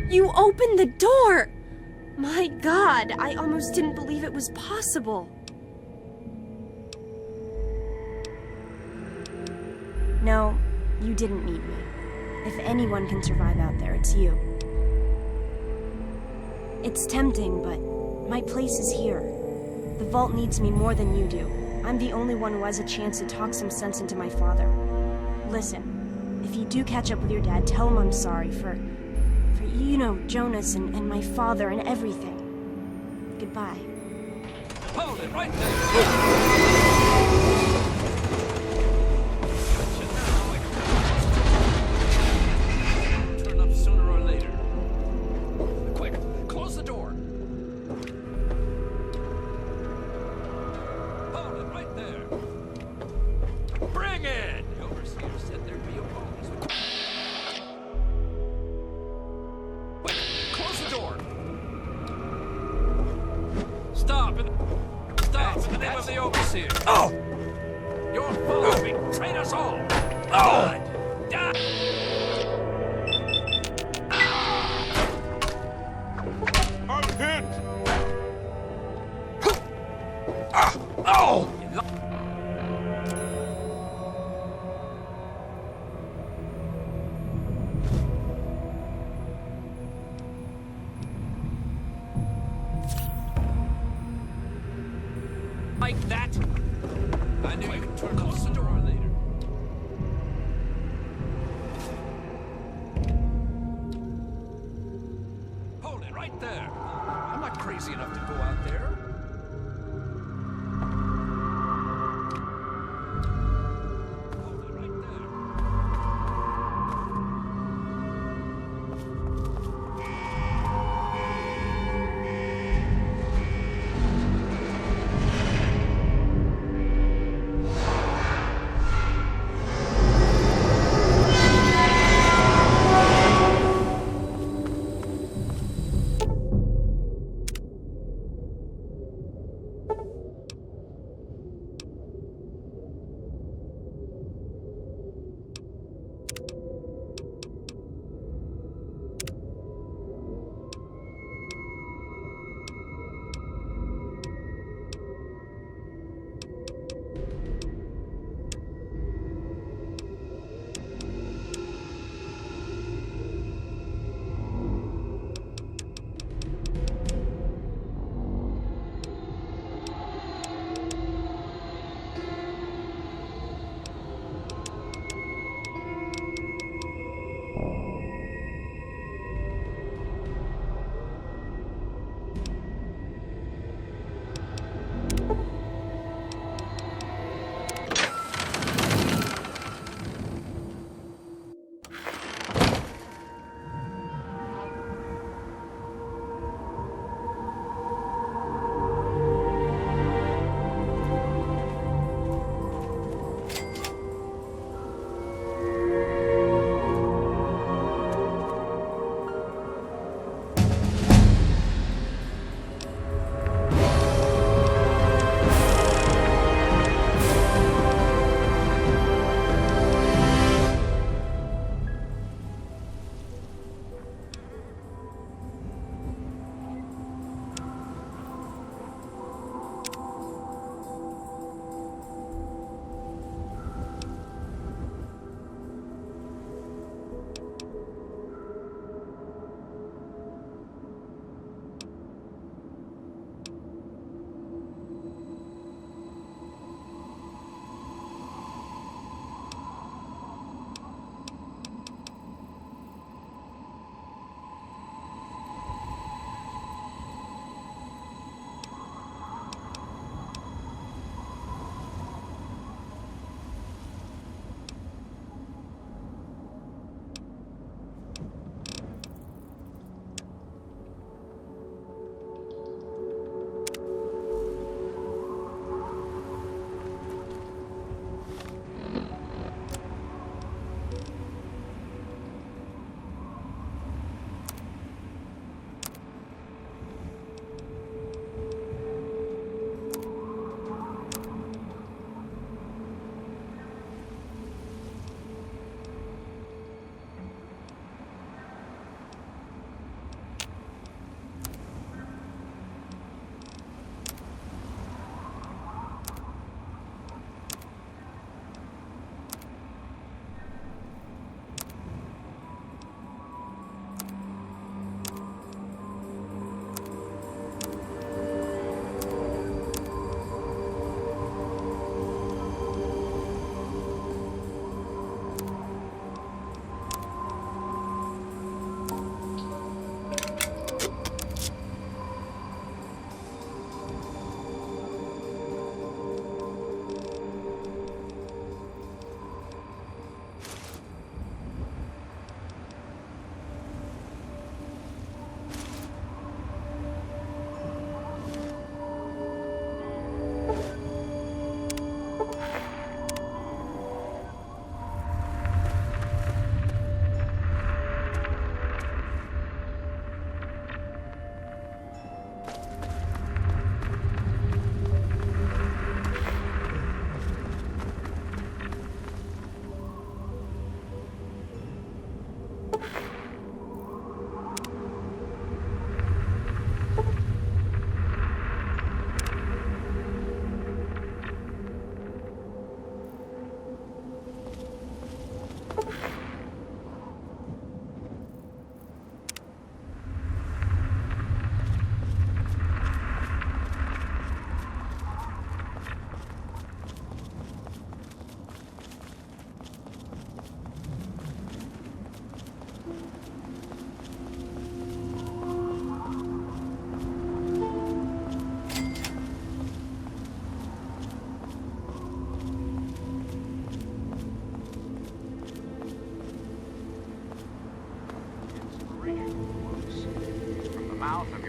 You opened the door! My God, I almost didn't believe it was possible. No, you didn't need me. If anyone can survive out there, it's you. It's tempting, but my place is here. The vault needs me more than you do. I'm the only one who has a chance to talk some sense into my father. Listen, if you do catch up with your dad, tell him I'm sorry for you know, Jonas and my father and everything. Goodbye. Hold it right there! Turn up sooner or later. Quick, close the door. Hold it right there. Bring it! The overseer said there'd be a bonus. Quick, close the door. Stop! Stop! In the name of the overseer. Oh! Your father betrayed us all. Oh! Die! Unhit! Oh! Like that? I knew you could turn close the door later. Hold it right there. I'm not crazy enough to go out there. Hold it right there.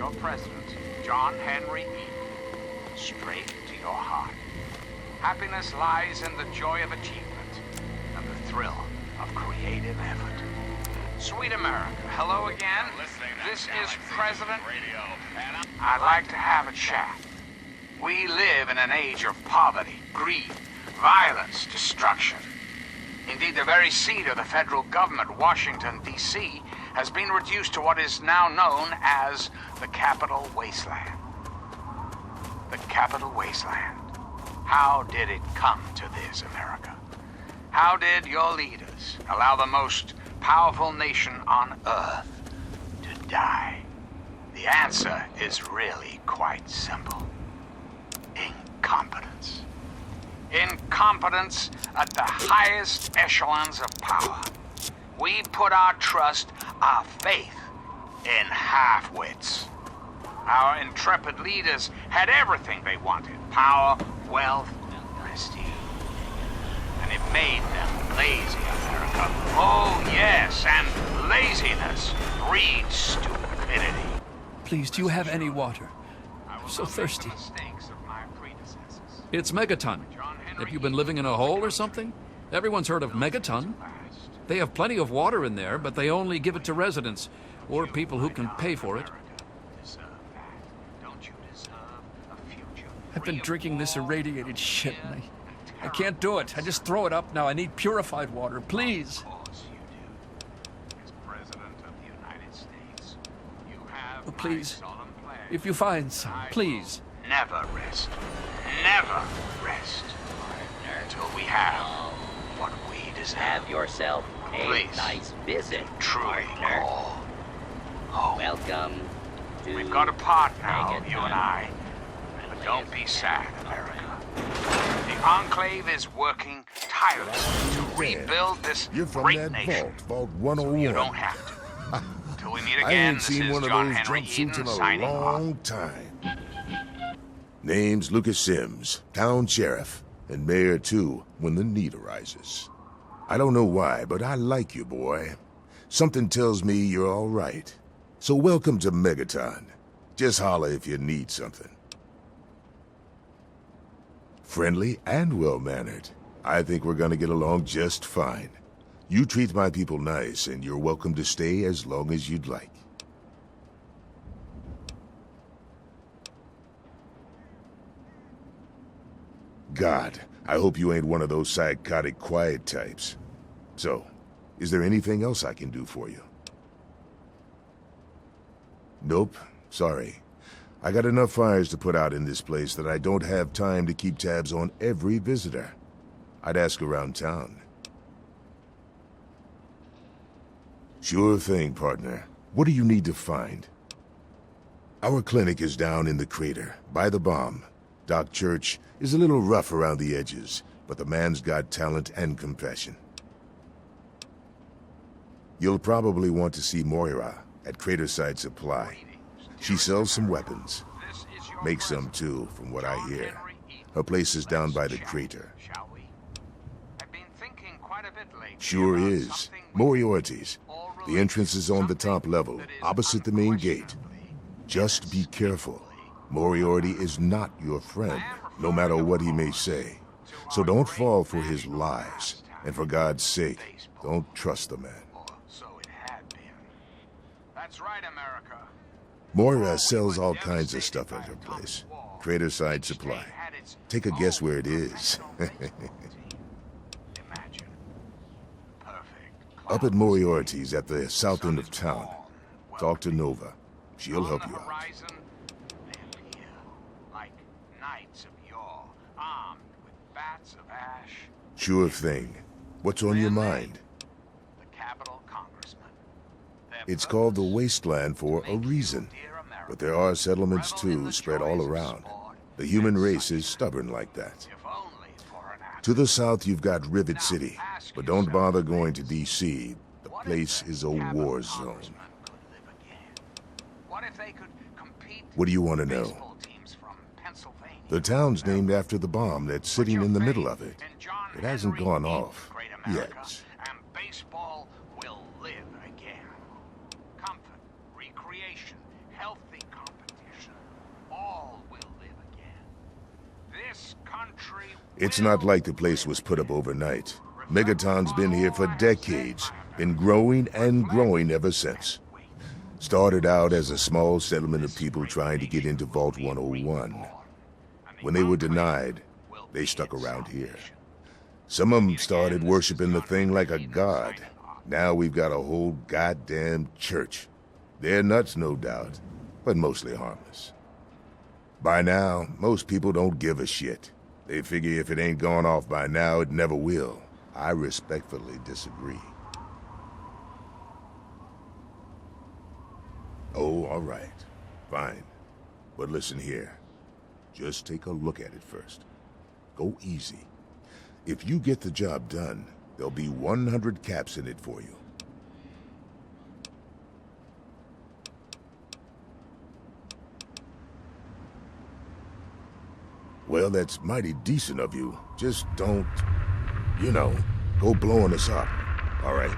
your president, John Henry Eden, straight to your heart. Happiness lies in the joy of achievement and the thrill of creative effort. Sweet America, hello again. This is President. I'd like to have a chat. We live in an age of poverty, greed, violence, destruction. Indeed, the very seat of the federal government, Washington, D.C., has been reduced to what is now known as the Capital Wasteland. The Capital Wasteland. How did it come to this, America? How did your leaders allow the most powerful nation on Earth to die? The answer is really quite simple. Incompetence. Incompetence at the highest echelons of power. We put our trust, our faith, in half-wits. Our intrepid leaders had everything they wanted: power, wealth, prestige. And it made them lazy, America. Oh, yes, and laziness breeds stupidity. Please, do you have any water? I'm so thirsty. It's Megaton. Have you been living in a hole or something? Everyone's heard of Megaton. They have plenty of water in there, but they only give it to residents or people who can pay for it. I've been drinking this irradiated shit, and I can't do it. I just throw it up now. I need purified water, please. Oh, please, if you find some, please. Never rest. Never rest. Until we have what we deserve. Have yourself a nice visit, partner. Welcome to... We've got a part now, you and I. But don't be sad, America. The Enclave is working tirelessly to rebuild this great nation. Vault 101. So you don't have to. Till we meet I again, ain't this seen is one of John those Henry jumpsuits Eden in a signing off. long time. Name's Lucas Sims, town sheriff, and mayor too, when the need arises. I don't know why, but I like you, boy. Something tells me you're all right. So welcome to Megaton. Just holler if you need something. Friendly and well-mannered. I think we're gonna get along just fine. You treat my people nice, and you're welcome to stay as long as you'd like. God, I hope you ain't one of those psychotic quiet types. So, is there anything else I can do for you? Nope, sorry. I got enough fires to put out in this place that I don't have time to keep tabs on every visitor. I'd ask around town. Sure thing, partner. What do you need to find? Our clinic is down in the crater, by the bomb. Doc Church is a little rough around the edges, but the man's got talent and compassion. You'll probably want to see Moira at Craterside Supply. She sells some weapons. Makes some too, from what I hear. Her place is down by the crater. Sure is. Moriarty's. The entrance is on the top level, opposite the main gate. Just be careful. Moriarty is not your friend, no matter what he may say. So don't fall for his lies. And for God's sake, don't trust the man. That's right, America. Moira sells all kinds of stuff at her place. Craterside Supply. Take a guess where it is. Up at Moriarty's at the south end of town. Talk to Nova. She'll help you out. Sure thing. What's on your mind? It's called the Wasteland for a reason. But there are settlements too, spread all around. The human race is stubborn like that. To the south, you've got Rivet City. But don't bother going to D.C. The place is a war zone. What do you want to know? The town's named after the bomb that's sitting in the middle of it. It hasn't gone off yet. And baseball will live again. Comfort, recreation, healthy competition. It's not like the place was put up overnight. Megaton's been here for decades, been growing and growing ever since. Started out as a small settlement of people trying to get into Vault 101. When they were denied, they stuck around here. Some of them started worshiping the thing like a god. Now we've got a whole goddamn church. They're nuts, no doubt, but mostly harmless. By now, most people don't give a shit. They figure if it ain't gone off by now, it never will. I respectfully disagree. Oh, all right. Fine. But listen here. Just take a look at it first. Go easy. If you get the job done, there'll be 100 caps in it for you. Well, that's mighty decent of you. Just don't, you know, go blowing us up, all right?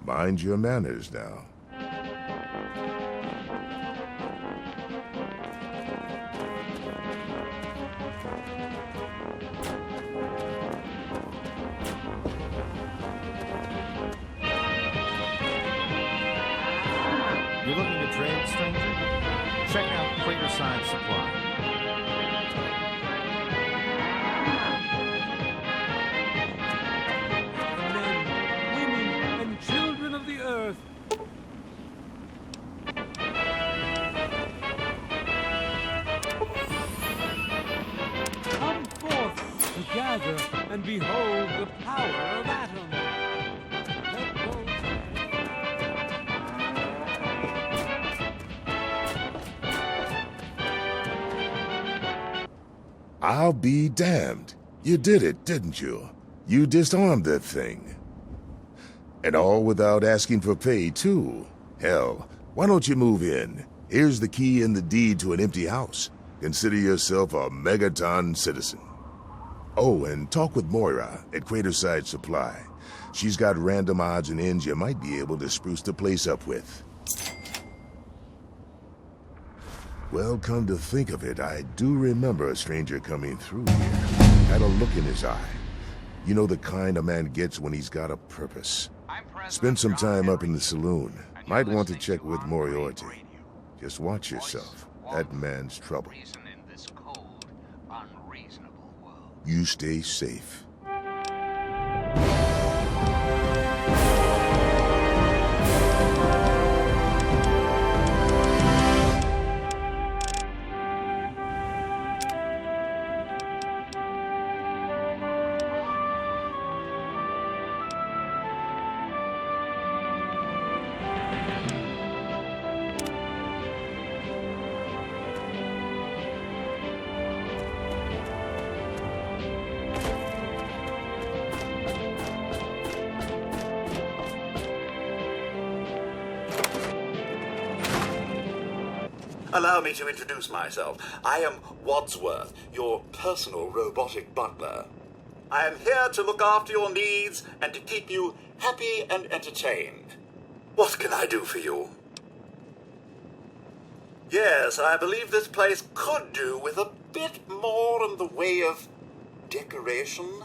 Mind your manners now. You're looking to trade, stranger? Check out Craterside Supply. Men, women, and children of the earth. Come forth to gather and behold the power of Atom. Let go. I'll be damned. You did it, didn't you? You disarmed that thing. And all without asking for pay, too. Hell, why don't you move in? Here's the key and the deed to an empty house. Consider yourself a Megaton citizen. Oh, and talk with Moira at Craterside Supply. She's got random odds and ends you might be able to spruce the place up with. Well, come to think of it, I do remember a stranger coming through here. Had a look in his eye. You know the kind a man gets when he's got a purpose. Spend some time up in the saloon. Might want to check with Moriarty. Just watch yourself. That man's trouble. You stay safe. Allow me to introduce myself. I am Wadsworth, your personal robotic butler. I am here to look after your needs and to keep you happy and entertained. What can I do for you? Yes, I believe this place could do with a bit more in the way of decoration.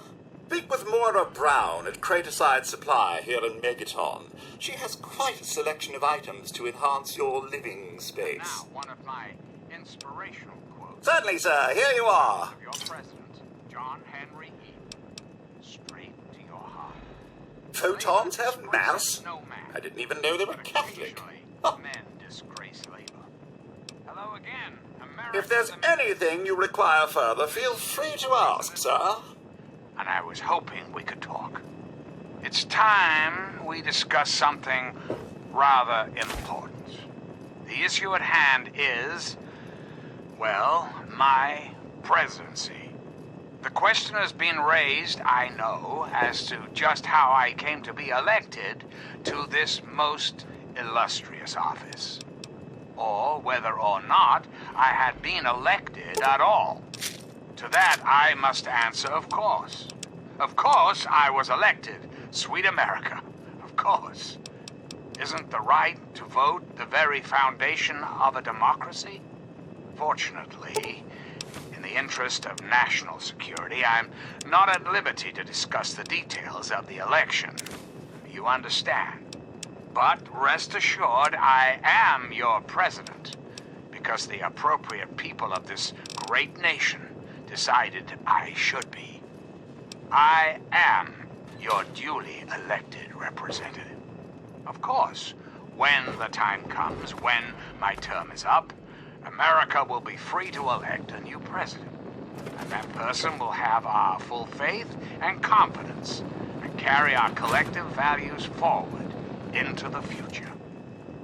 Speak with Moira Brown at Craterside Supply here in Megaton. She has quite a selection of items to enhance your living space. Now, one of my inspirational quotes. Certainly, sir. Here you are. Your president, John Henry Eaton. Straight to your heart. Photons have mass? I didn't even know they were Catholic. Men disgrace labor. Hello again, America. If there's anything you require further, feel free to ask, sir. And I was hoping we could talk. It's time we discuss something rather important. The issue at hand is, well, my presidency. The question has been raised, I know, as to just how I came to be elected to this most illustrious office. Or whether or not I had been elected at all. To that, I must answer, of course. Of course, I was elected. Sweet America. Of course. Isn't the right to vote the very foundation of a democracy? Fortunately, in the interest of national security, I'm not at liberty to discuss the details of the election. You understand? But rest assured, I am your president, because the appropriate people of this great nation decided I should be. I am your duly elected representative. Of course, when the time comes, when my term is up, America will be free to elect a new president. And that person will have our full faith and confidence and carry our collective values forward into the future.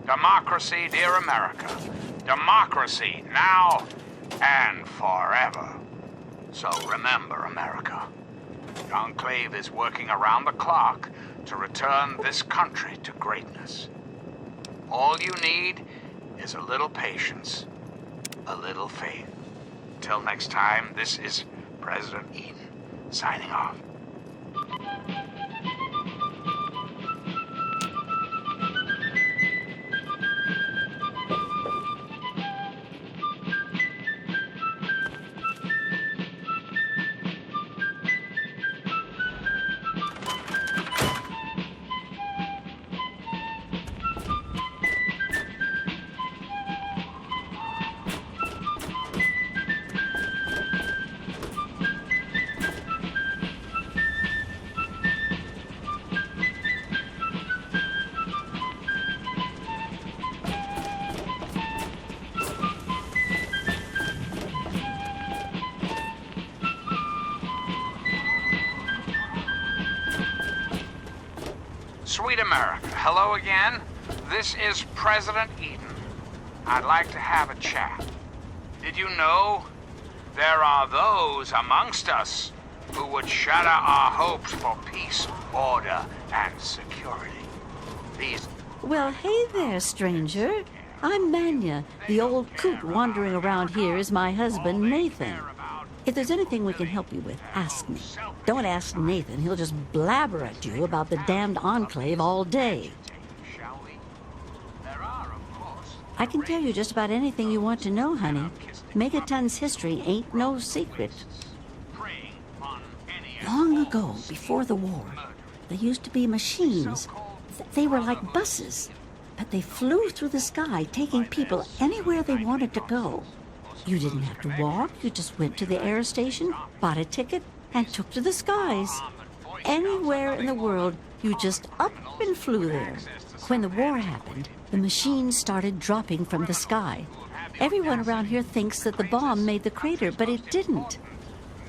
Democracy, dear America. Democracy now and forever. So remember, America, the Enclave is working around the clock to return this country to greatness. All you need is a little patience, a little faith. Till next time, this is President Eden, signing off. Sweet America, hello again. This is President Eden. I'd like to have a chat. Did you know there are those amongst us who would shatter our hopes for peace, order, and security? These... Well, hey there, stranger. I'm Manya. The old coot wandering around here is my husband, Nathan. If there's anything we can help you with, ask me. Don't ask Nathan. He'll just blabber at you about the damned Enclave all day. I can tell you just about anything you want to know, honey. Megaton's history ain't no secret. Long ago, before the war, there used to be machines. They were like buses, but they flew through the sky, taking people anywhere they wanted to go. You didn't have to walk. You just went to the air station, bought a ticket, and took to the skies. Anywhere in the world, you just up and flew there. When the war happened, the machines started dropping from the sky. Everyone around here thinks that the bomb made the crater, but it didn't.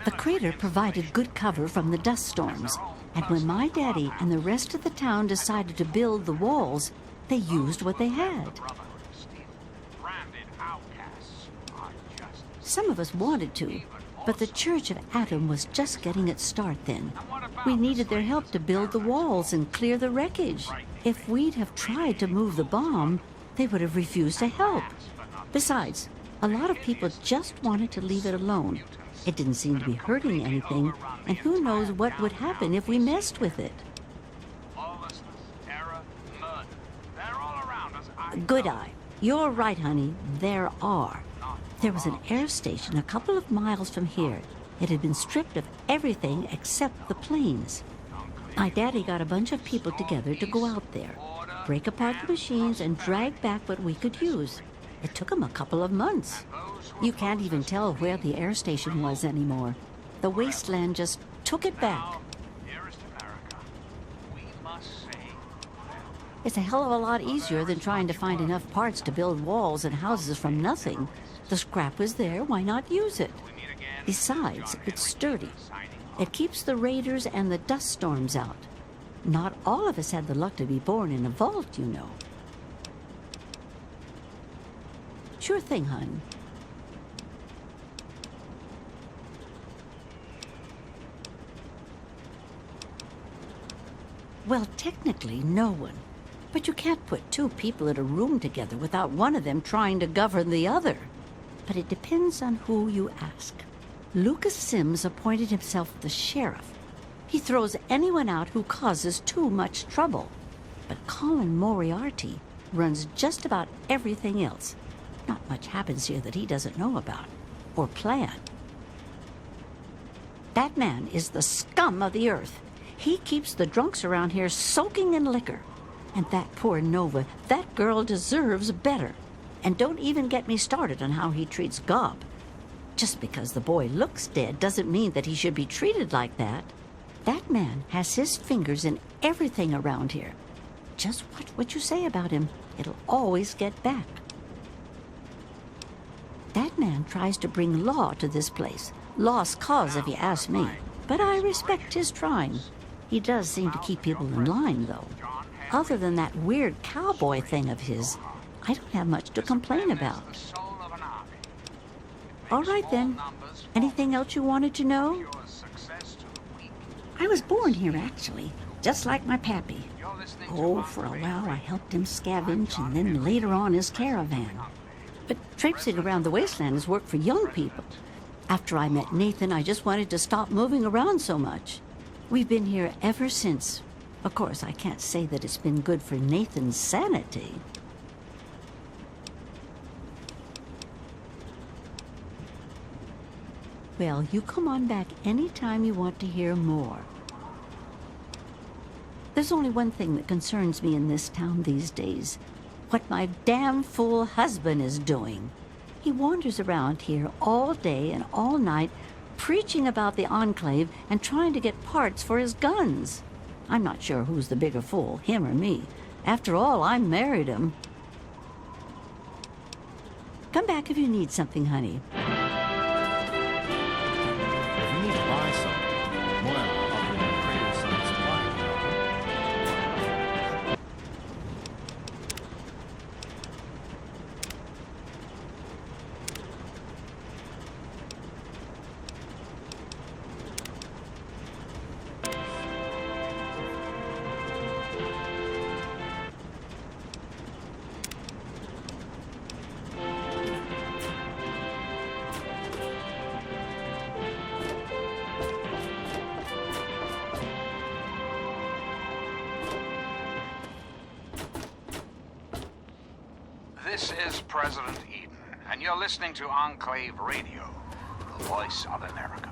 The crater provided good cover from the dust storms, and when my daddy and the rest of the town decided to build the walls, they used what they had. Some of us wanted to, but the Church of Adam was just getting its start then. We needed their help to build the walls and clear the wreckage. If we'd have tried to move the bomb, they would have refused to help. Besides, a lot of people just wanted to leave it alone. It didn't seem to be hurting anything, and who knows what would happen if we messed with it. Good eye. You're right, honey. There are. There was an air station a couple of miles from here. It had been stripped of everything except the planes. My daddy got a bunch of people together to go out there, break apart the machines, and drag back what we could use. It took him a couple of months. You can't even tell where the air station was anymore. The wasteland just took it back. It's a hell of a lot easier than trying to find enough parts to build walls and houses from nothing. The scrap was there, why not use it? Besides, it's sturdy. It keeps the raiders and the dust storms out. Not all of us had the luck to be born in a vault, you know. Sure thing, hon. Well, technically, no one. But you can't put two people in a room together without one of them trying to govern the other. But it depends on who you ask. Lucas Sims appointed himself the sheriff. He throws anyone out who causes too much trouble. But Colin Moriarty runs just about everything else. Not much happens here that he doesn't know about or plan. That man is the scum of the earth. He keeps the drunks around here soaking in liquor. And that poor Nova, that girl deserves better. And don't even get me started on how he treats Gob. Just because the boy looks dead doesn't mean that he should be treated like that. That man has his fingers in everything around here. Just watch what you say about him. It'll always get back. That man tries to bring law to this place. Lost cause, if you ask me. But I respect his trying. He does seem to keep people in line, though. Other than that weird cowboy thing of his, I don't have much to complain about. All right, then. Anything else you wanted to know? I was born here, actually, just like my pappy. Oh, for a while I helped him scavenge, and then later on his caravan. But traipsing around the wasteland is work for young people. After I met Nathan, I just wanted to stop moving around so much. We've been here ever since. Of course, I can't say that it's been good for Nathan's sanity. Well, you come on back anytime you want to hear more. There's only one thing that concerns me in this town these days. What my damn fool husband is doing. He wanders around here all day and all night, preaching about the Enclave and trying to get parts for his guns. I'm not sure who's the bigger fool, him or me. After all, I married him. Come back if you need something, honey. If you need to buy something, well, I'll be in the Crater Sun Supply. This is President Eden, and you're listening to Enclave Radio, the voice of America.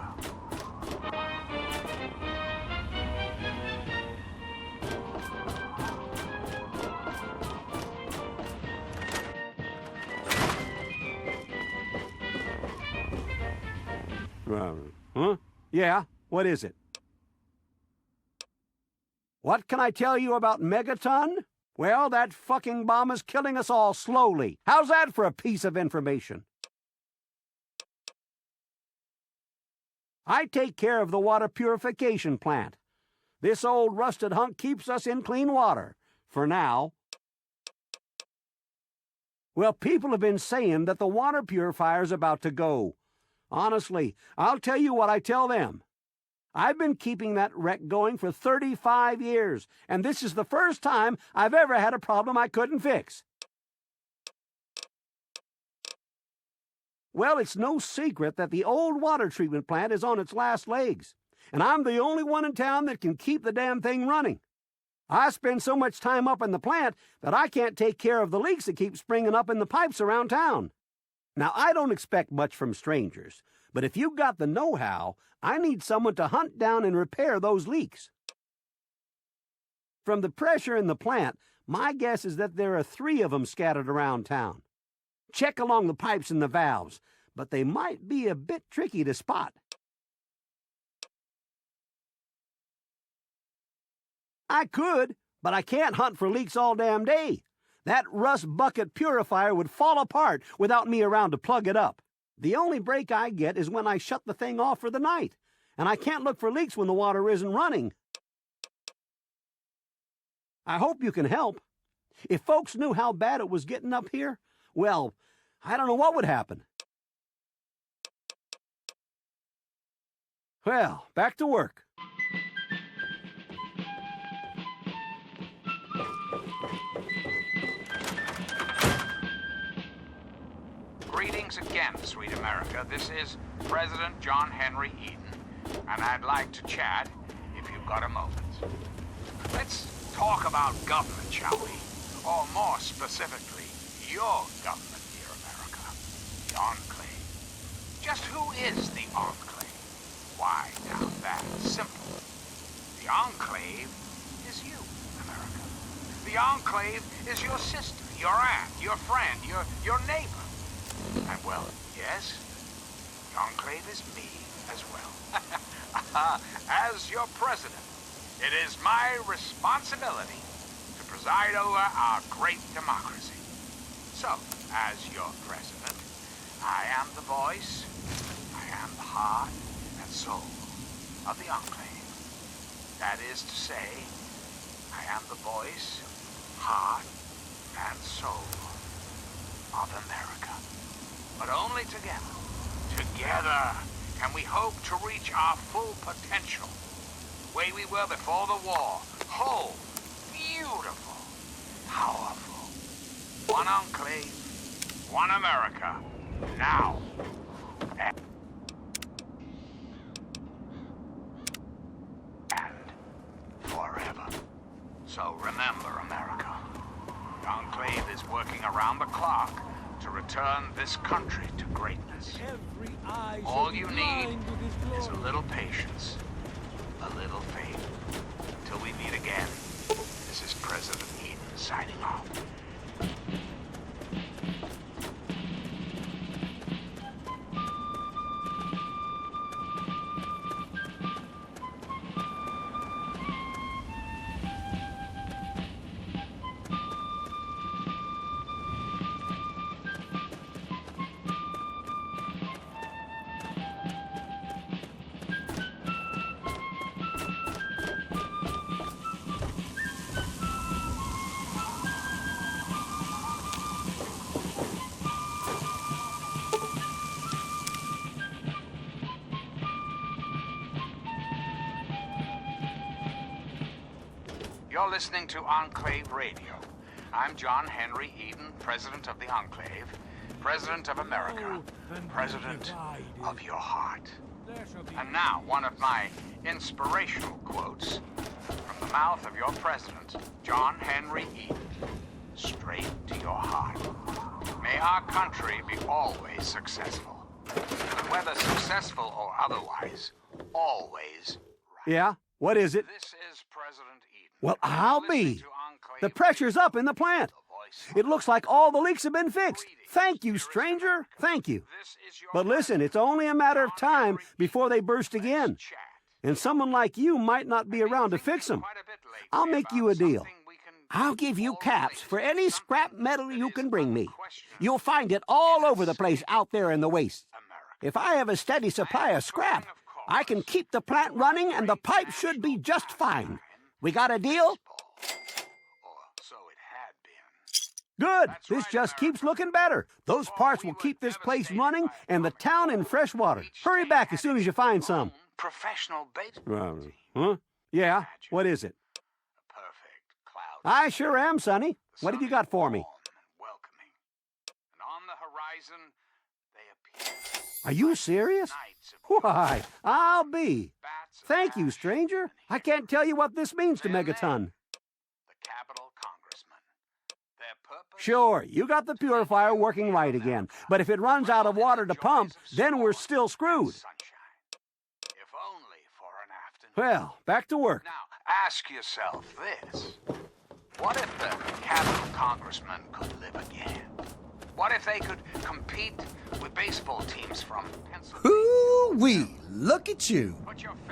Huh? Yeah? What is it? What can I tell you about Megaton? Well, that fucking bomb is killing us all slowly. How's that for a piece of information? I take care of the water purification plant. This old rusted hunk keeps us in clean water. For now. Well, people have been saying that the water purifier's about to go. Honestly, I'll tell you what I tell them. I've been keeping that wreck going for 35 years, and this is the first time I've ever had a problem I couldn't fix. Well, it's no secret that the old water treatment plant is on its last legs, and I'm the only one in town that can keep the damn thing running. I spend so much time up in the plant that I can't take care of the leaks that keep springing up in the pipes around town. Now, I don't expect much from strangers, but if you've got the know-how, I need someone to hunt down and repair those leaks. From the pressure in the plant, my guess is that there are 3 of them scattered around town. Check along the pipes and the valves, but they might be a bit tricky to spot. I could, but I can't hunt for leaks all damn day. That rust bucket purifier would fall apart without me around to plug it up. The only break I get is when I shut the thing off for the night, and I can't look for leaks when the water isn't running. I hope you can help. If folks knew how bad it was getting up here, well, I don't know what would happen. Well, back to work. Greetings again, sweet America. This is President John Henry Eden, and I'd like to chat if you've got a moment. Let's talk about government, shall we? Or more specifically, your government, dear America. The Enclave. Just who is the Enclave? Why, now that's simple. The Enclave is you, America. The Enclave is your sister, your aunt, your friend, your neighbor. And well, yes, the Enclave is me as well. As your president, it is my responsibility to preside over our great democracy. So, as your president, I am the voice, I am the heart and soul of the Enclave. That is to say, I am the voice, heart, and soul of America. But only together. Together can we hope to reach our full potential. The way we were before the war. Whole, beautiful, powerful. One Enclave, one America. Now. And forever. So remember, America. The Enclave is working around the clock to return this country to greatness. All you need is a little patience, a little faith. Until we meet again, this is President Eden signing off. You're listening to Enclave Radio. I'm John Henry Eden, President of the Enclave, President of America, President of your heart. And now, one of my inspirational quotes from the mouth of your President, John Henry Eden. Straight to your heart. May our country be always successful. And whether successful or otherwise, always right. Yeah? What is it? This is President Eden. Well, I'll be. The pressure's up in the plant. It looks like all the leaks have been fixed. Thank you, stranger. Thank you. But listen, it's only a matter of time before they burst again. And someone like you might not be around to fix them. I'll make you a deal. I'll give you caps for any scrap metal you can bring me. You'll find it all over the place out there in the waste. If I have a steady supply of scrap, I can keep the plant running and the pipe should be just fine. We got a deal? Good. This just keeps looking better. Those parts will keep this place running and the town in fresh water. Hurry back as soon as you find some. Professional bait. Huh? Yeah? What is it? I sure am, Sonny. What have you got for me? And on the horizon, they appear. Are you serious? Why, I'll be. Thank you, stranger. I can't tell you what this means to Megaton. Sure, you got the purifier working right again. But if it runs out of water to pump, then we're still screwed. Well, back to work. Now, ask yourself this. What if the Capitol Congressman could live again? What if they could compete with baseball teams from Pennsylvania? Hoo-wee! Look at you.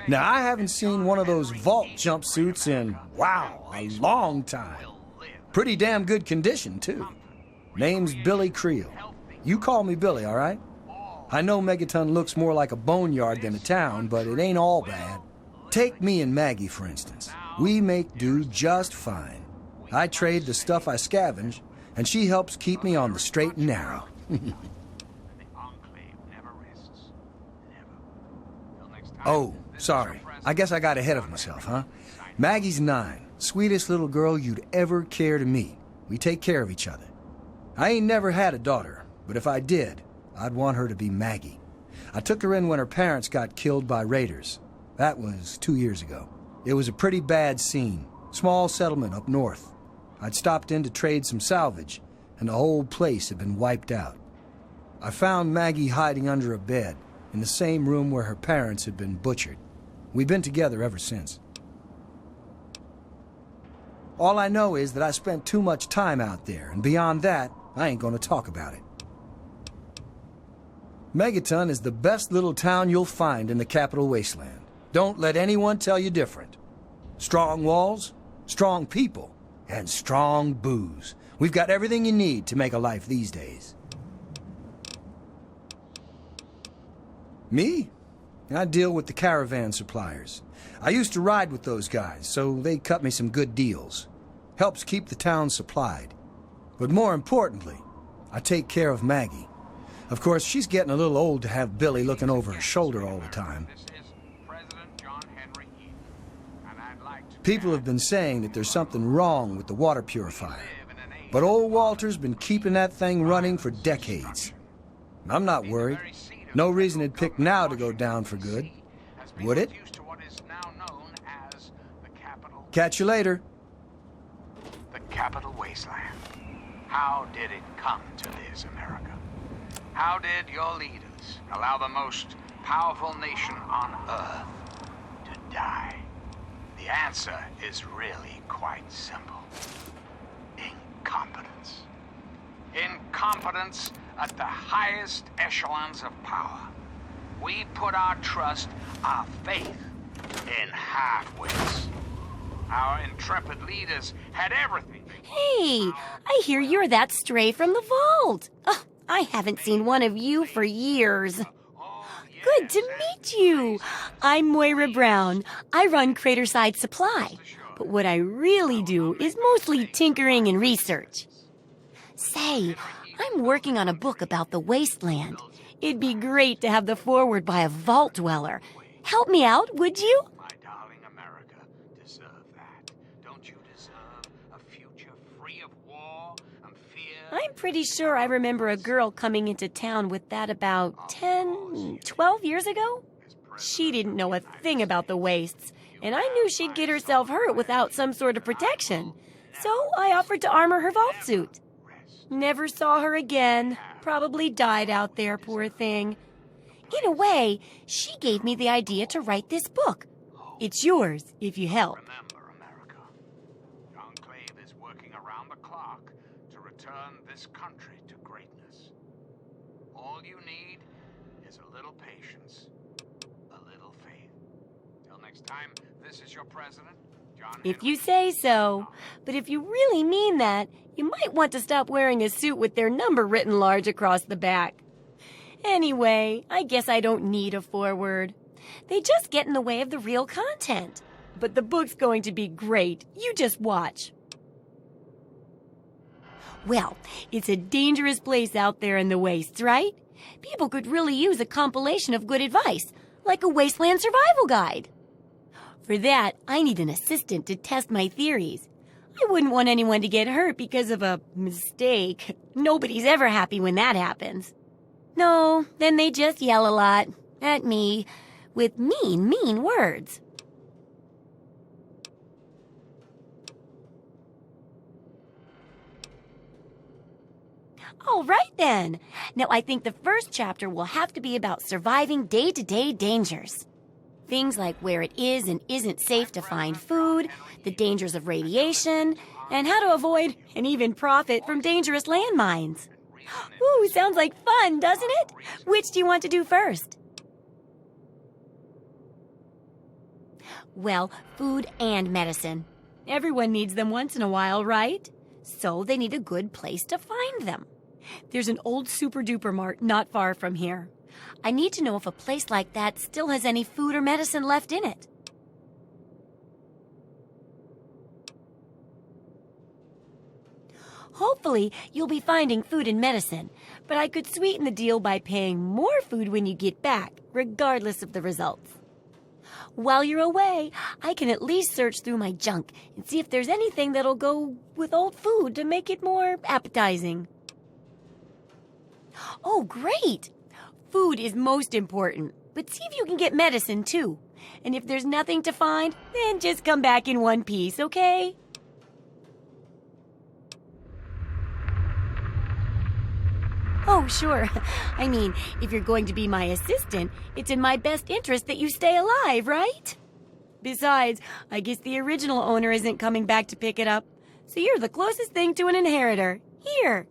Now, I haven't seen one of those vault jumpsuits in, wow, a long time. Pretty damn good condition, too. Name's Billy Creel. You call me Billy, all right? I know Megaton looks more like a boneyard than a town, but it ain't all bad. Take me and Maggie, for instance. We make do just fine. I trade the stuff I scavenge, and she helps keep me on the straight and narrow. Oh, sorry. I guess I got ahead of myself, huh? Maggie's 9. Sweetest little girl you'd ever care to meet. We take care of each other. I ain't never had a daughter, but if I did, I'd want her to be Maggie. I took her in when her parents got killed by raiders. That was 2 years ago. It was a pretty bad scene. Small settlement up north. I'd stopped in to trade some salvage, and the whole place had been wiped out. I found Maggie hiding under a bed in the same room where her parents had been butchered. We've been together ever since. All I know is that I spent too much time out there, and beyond that, I ain't gonna talk about it. Megaton is the best little town you'll find in the Capital Wasteland. Don't let anyone tell you different. Strong walls, strong people, and strong booze. We've got everything you need to make a life these days. Me? I deal with the caravan suppliers. I used to ride with those guys, so they cut me some good deals. Helps keep the town supplied. But more importantly, I take care of Maggie. Of course, she's getting a little old to have Billy looking over her shoulder all the time. People have been saying that there's something wrong with the water purifier. But old Walter's been keeping that thing running for decades. I'm not worried. No reason it'd pick now to go down for good. Would it? Catch you later. The Capital Wasteland. How did it come to this, America? How did your leaders allow the most powerful nation on Earth to die? The answer is really quite simple. Incompetence. Incompetence at the highest echelons of power. We put our trust, our faith, in half-wits. Our intrepid leaders had everything. Hey, I hear you're that stray from the vault. Oh, I haven't seen one of you for years. Good to meet you. I'm Moira Brown. I run Craterside Supply. But what I really do is mostly tinkering and research. Say, I'm working on a book about the wasteland. It'd be great to have the foreword by a vault dweller. Help me out, would you? My darling America, deserve that. Don't you deserve a future free of war and fear? I'm pretty sure I remember a girl coming into town with that about 10, 12 years ago. She didn't know a thing about the wastes, and I knew she'd get herself hurt without some sort of protection. So I offered to armor her vault suit. Never saw her again. Probably died out there, poor thing. In a way, she gave me the idea to write this book. It's yours, if you help. Remember, America, John Clave is working around the clock to return this country to greatness. All you need is a little patience, a little faith. Till next time, this is your president, John Henry. If you say so. But if you really mean that, you might want to stop wearing a suit with their number written large across the back. Anyway, I guess I don't need a foreword. They just get in the way of the real content. But the book's going to be great. You just watch. Well, it's a dangerous place out there in the wastes, right? People could really use a compilation of good advice, like a wasteland survival guide. For that, I need an assistant to test my theories. I wouldn't want anyone to get hurt because of a mistake. Nobody's ever happy when that happens. No, then they just yell a lot at me with mean words. All right, then. Now, I think the first chapter will have to be about surviving day-to-day dangers. Things like where it is and isn't safe to find food, the dangers of radiation, and how to avoid and even profit from dangerous landmines. Ooh, sounds like fun, doesn't it? Which do you want to do first? Well, food and medicine. Everyone needs them once in a while, right? So they need a good place to find them. There's an old super-duper mart not far from here. I need to know if a place like that still has any food or medicine left in it. Hopefully, you'll be finding food and medicine, but I could sweeten the deal by paying more food when you get back, regardless of the results. While you're away, I can at least search through my junk and see if there's anything that'll go with old food to make it more appetizing. Oh, great! Food is most important, but see if you can get medicine, too. And if there's nothing to find, then just come back in one piece, okay? Oh, sure. I mean, if you're going to be my assistant, it's in my best interest that you stay alive, right? Besides, I guess the original owner isn't coming back to pick it up, so you're the closest thing to an inheritor. Here.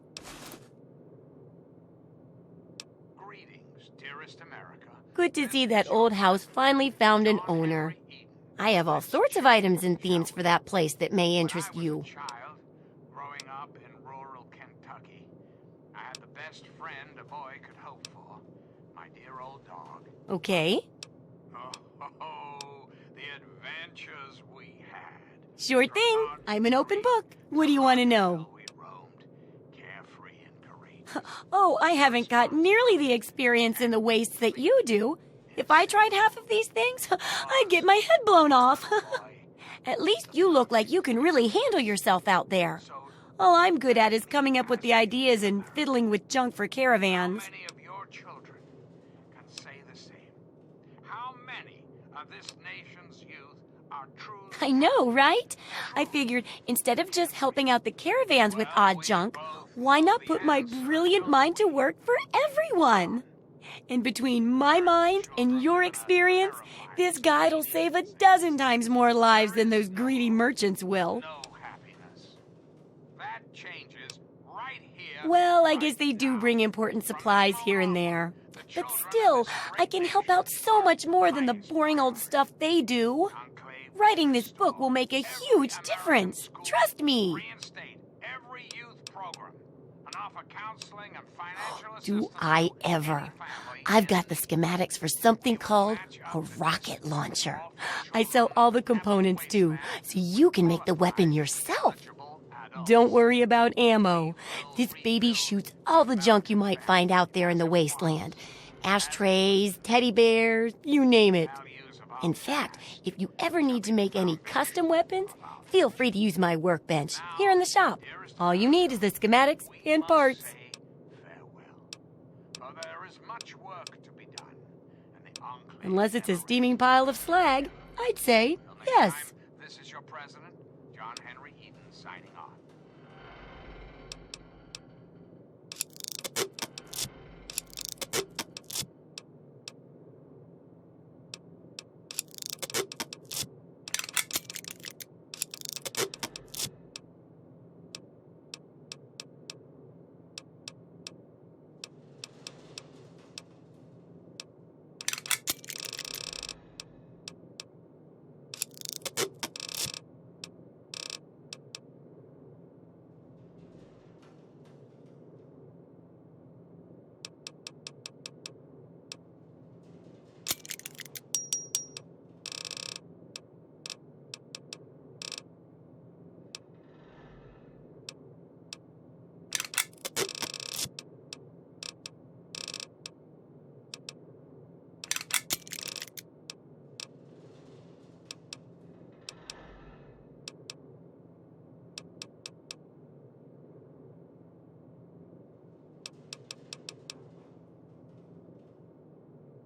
Greetings, dearest America. Good to see that old house finally found an owner. I have all sorts of items and themes for that place that may interest you. Growing up in rural Kentucky, I had the best friend a boy could hope for. My dear old dog. Okay. Oh, the adventures we had. Sure thing. I'm an open book. What do you want to know? Oh, I haven't got nearly the experience in the wastes that you do. If I tried half of these things, I'd get my head blown off. At least you look like you can really handle yourself out there. All I'm good at is coming up with the ideas and fiddling with junk for caravans. How many of your children can say the same? How many of this nation's youth are truly... I know, right? I figured instead of just helping out the caravans with odd junk, why not put my brilliant mind to work for everyone? And between my mind and your experience, this guide'll save 12 times more lives than those greedy merchants will. Well, I guess they do bring important supplies here and there. But still, I can help out so much more than the boring old stuff they do. Writing this book will make a huge difference. Trust me. Do I ever? I've got the schematics for something called a rocket launcher. I sell all the components too, so you can make the weapon yourself. Don't worry about ammo. This baby shoots all the junk you might find out there in the wasteland. Ashtrays, teddy bears, you name it. In fact, if you ever need to make any custom weapons, feel free to use my workbench here in the shop. All you need is the schematics and parts. Unless it's a steaming pile of slag, I'd say yes. This is your president, John Henry Eaton, signing off.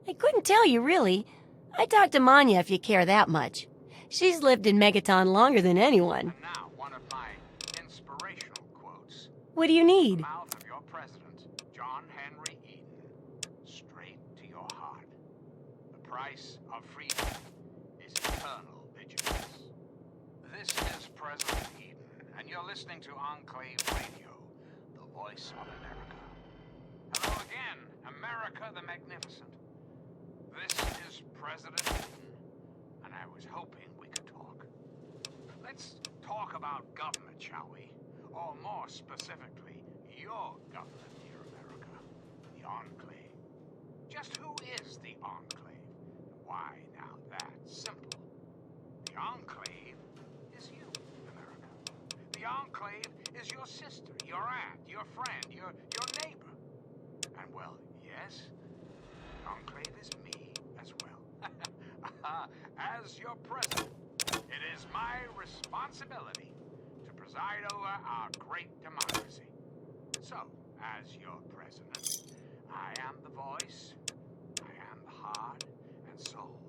I couldn't tell you, really. I'd talk to Manya if you care that much. She's lived in Megaton longer than anyone. And now, one of my inspirational quotes. What do you need? Mouth of your president, John Henry Eaton. Straight to your heart. The price of freedom is eternal vigilance. This is President Eaton, and you're listening to Enclave Radio, the voice of America. Hello again, America the Magnificent. This is President Eaton, and I was hoping we could talk. Let's talk about government, shall we? Or more specifically, your government, dear America, the Enclave. Just who is the Enclave? Why, now that's simple. The Enclave is you, America. The Enclave is your sister, your aunt, your friend, your neighbor. And well, yes, the Enclave is me as well. As your president, it is my responsibility to preside over our great democracy. So, as your president, I am the voice, I am the heart and soul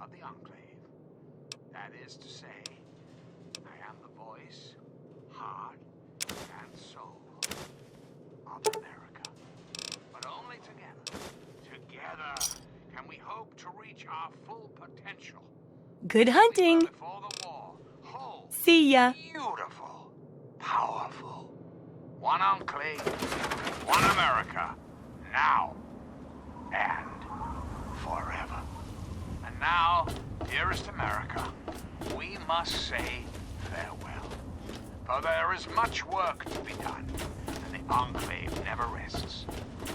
of of the Enclave. That is to say, I am the voice, heart, and soul of America. But only together. Together can we hope to reach our full potential. Good hunting. See ya. Beautiful. Powerful. One Enclave. One America. Now. And forever. And now, dearest America, we must say farewell. For there is much work to be done, and the Enclave never rests.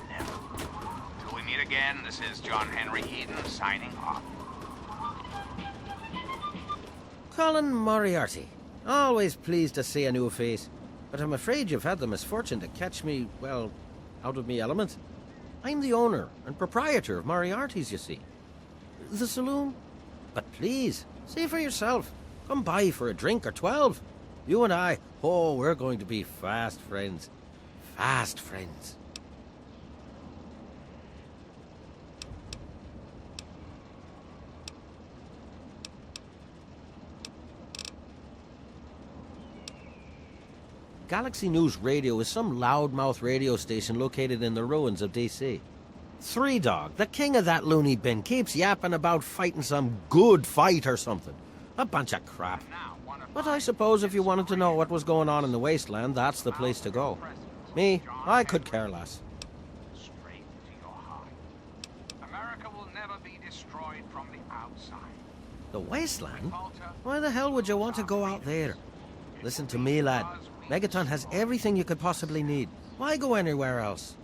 Never. Till we meet again, this is John Henry Eden signing off. Colin Moriarty. Always pleased to see a new face. But I'm afraid you've had the misfortune to catch me, well, out of me element. I'm the owner and proprietor of Moriarty's, you see. The saloon? But please, see for yourself. Come by for a drink or 12. You and I, oh, we're going to be fast friends. Fast friends. Galaxy News Radio is some loudmouth radio station located in the ruins of D.C. Three Dog, the king of that loony bin, keeps yapping about fighting some good fight or something. A bunch of crap. But I suppose if you wanted to know what was going on in the wasteland, that's the place to go. Me, I could care less. Straight to your heart. America will never be destroyed from the outside. The wasteland? Why the hell would you want to go out there? Listen to me, lad. Megaton has everything you could possibly need. Why go anywhere else?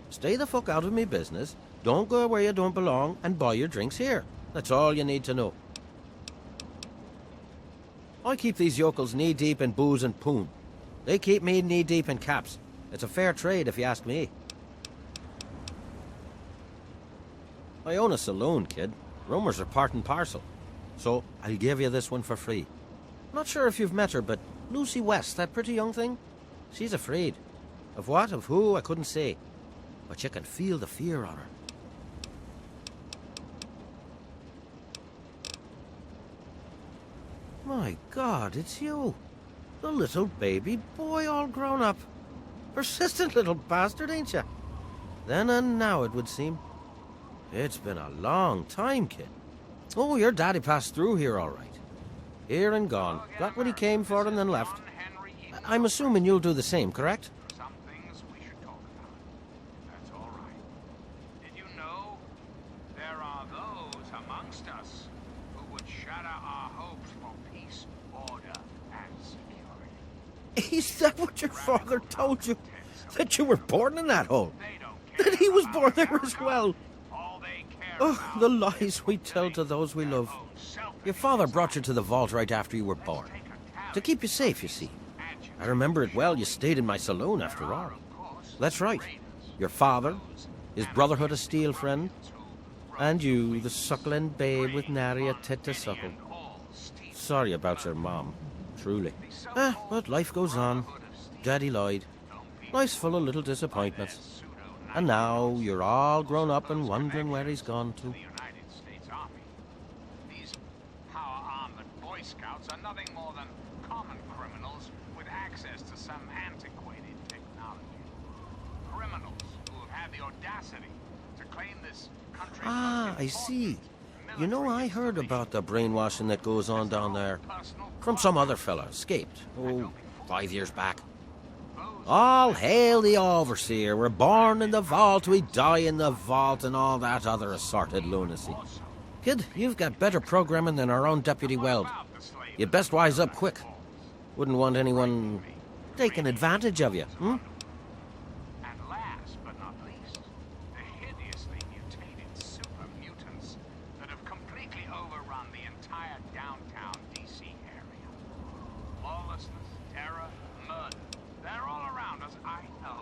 Stay the fuck out of me business, don't go where you don't belong, and buy your drinks here. That's all you need to know. I keep these yokels knee-deep in booze and poon. They keep me knee-deep in caps. It's a fair trade, if you ask me. I own a saloon, kid. Rumors are part and parcel. So, I'll give you this one for free. Not sure if you've met her, but Lucy West, that pretty young thing? She's afraid. Of what, of who, I couldn't say. But you can feel the fear on her. My God, it's you. The little baby boy all grown up. Persistent little bastard, ain't you? Then and now, it would seem. It's been a long time, kid. Oh, your daddy passed through here all right. Here and gone. Got what he came for and then left. I'm assuming you'll do the same, correct? Some things we should talk about. That's all right. Did you know there are those amongst us who would shatter our hopes for peace, order, and security? Is that what your father told you? That you were born in that hole? That he was born there as well? Oh, the lies we tell to those we love. Your father brought you to the vault right after you were born. To keep you safe, you see. I remember it well, you stayed in my saloon after all. That's right. Your father, his Brotherhood of Steel friend, and you, the suckling babe with nary a tit to suckle. Sorry about your mom, truly. But life goes on. Daddy lied. Life's full of little disappointments. And now you're all grown up and wondering where he's gone to. These power-armored Boy Scouts are nothing more than common criminals with access to some antiquated technology. Criminals who have had the audacity to claim this country. Ah, I see. You know, I heard about the brainwashing that goes on down there. From some other fella, escaped. 5 years back. All hail the overseer. We're born in the vault, we die in the vault, and all that other assorted lunacy. Kid, you've got better programming than our own Deputy Weld. You'd best wise up quick. Wouldn't want anyone taking advantage of you, hmm? And last but not least, the hideously mutated super mutants that have completely overrun the entire downtown DC area. Lawlessness, terror, murder. They're all around us. I know.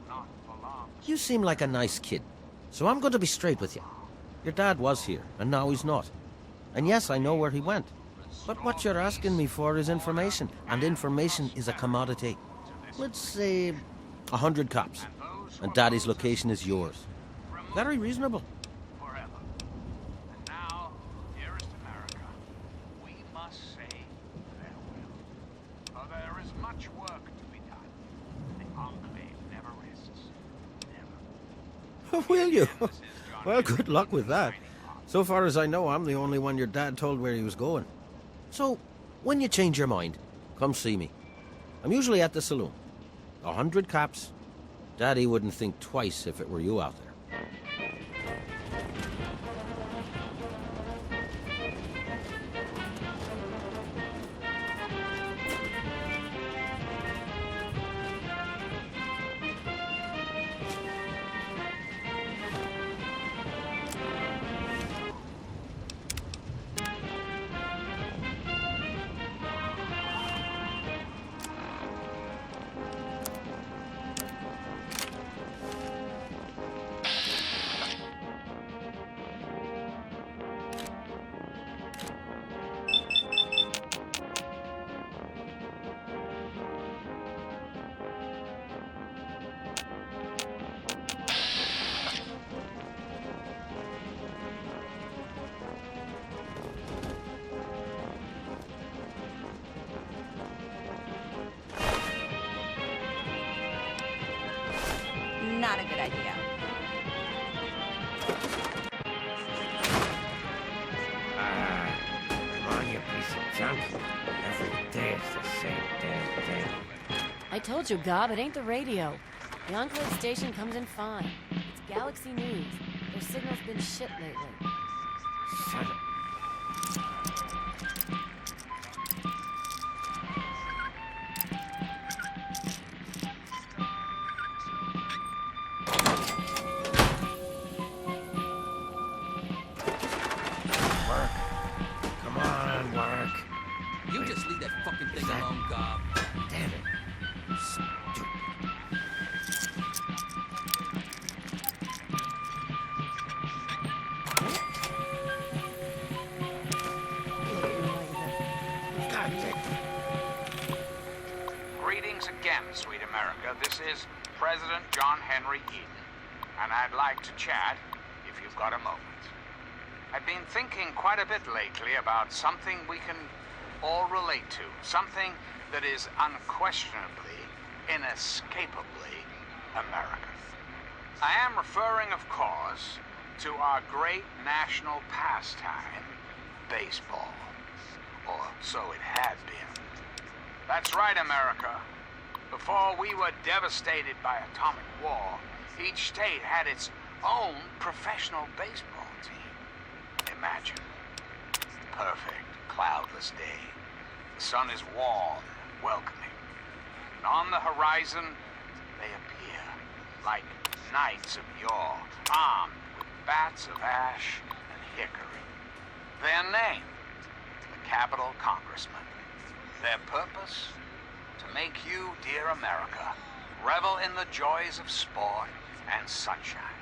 Not for long. You seem like a nice kid, so I'm going to be straight with you. Your dad was here, and now he's not. And yes, I know where he went. But what you're asking me for is information, and information is a commodity. Let's say 100 cops, and Daddy's location is yours. Very reasonable. Forever. And now, dearest America, we must say farewell. For there is much work to be done. The Enclave never rests. Never. Will you? Well, good luck with that. So far as I know, I'm the only one your dad told where he was going. So, when you change your mind, come see me. I'm usually at the saloon. 100 caps. Daddy wouldn't think twice if it were you out there. Not a good idea. Come on, you piece of junk. Every day it's the same damn thing. I told you, Gob, it ain't the radio. The Enclave station comes in fine. It's Galaxy News. Their signal's been shit lately. Son of... You just leave that fucking thing alone, Gob. Damn it. Greetings again, sweet America. This is President John Henry Eden, and I'd like to chat if you've got a moment. I've been thinking quite a bit lately about something we can all relate to, something that is unquestionably, inescapably American. I am referring, of course, to our great national pastime, baseball. Or so it had been. That's right, America. Before we were devastated by atomic war, each state had its own professional baseball team. Imagine. Perfect, cloudless day. The sun is warm, welcoming. And on the horizon, they appear like knights of yore, armed with bats of ash and hickory. Their name, the Capitol Congressmen. Their purpose, to make you, dear America, revel in the joys of sport and sunshine,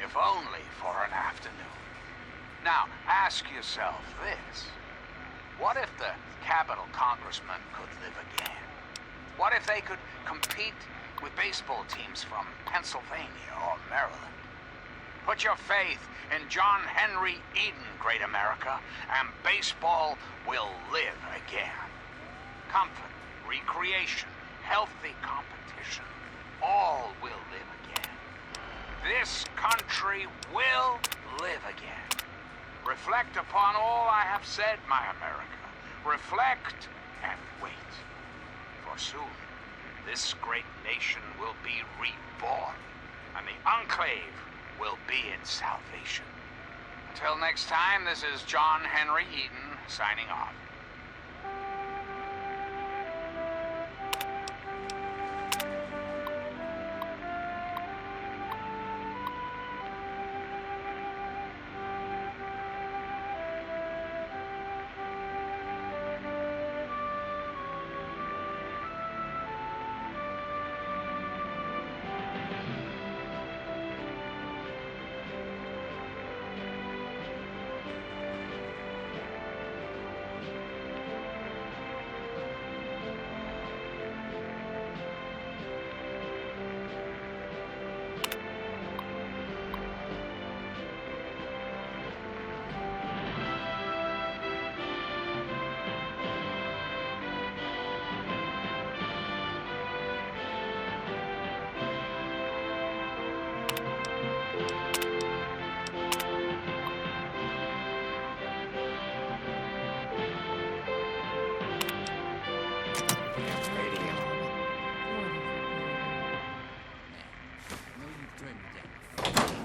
if only for an afternoon. Now, ask yourself this. What if the Capitol Congressmen could live again? What if they could compete with baseball teams from Pennsylvania or Maryland? Put your faith in John Henry Eden, great America, and baseball will live again. Comfort, recreation, healthy competition, all will live again. This country will live again. Reflect upon all I have said, my America. Reflect and wait. For soon, this great nation will be reborn, and the Enclave will be its salvation. Until next time, this is John Henry Eden, signing off.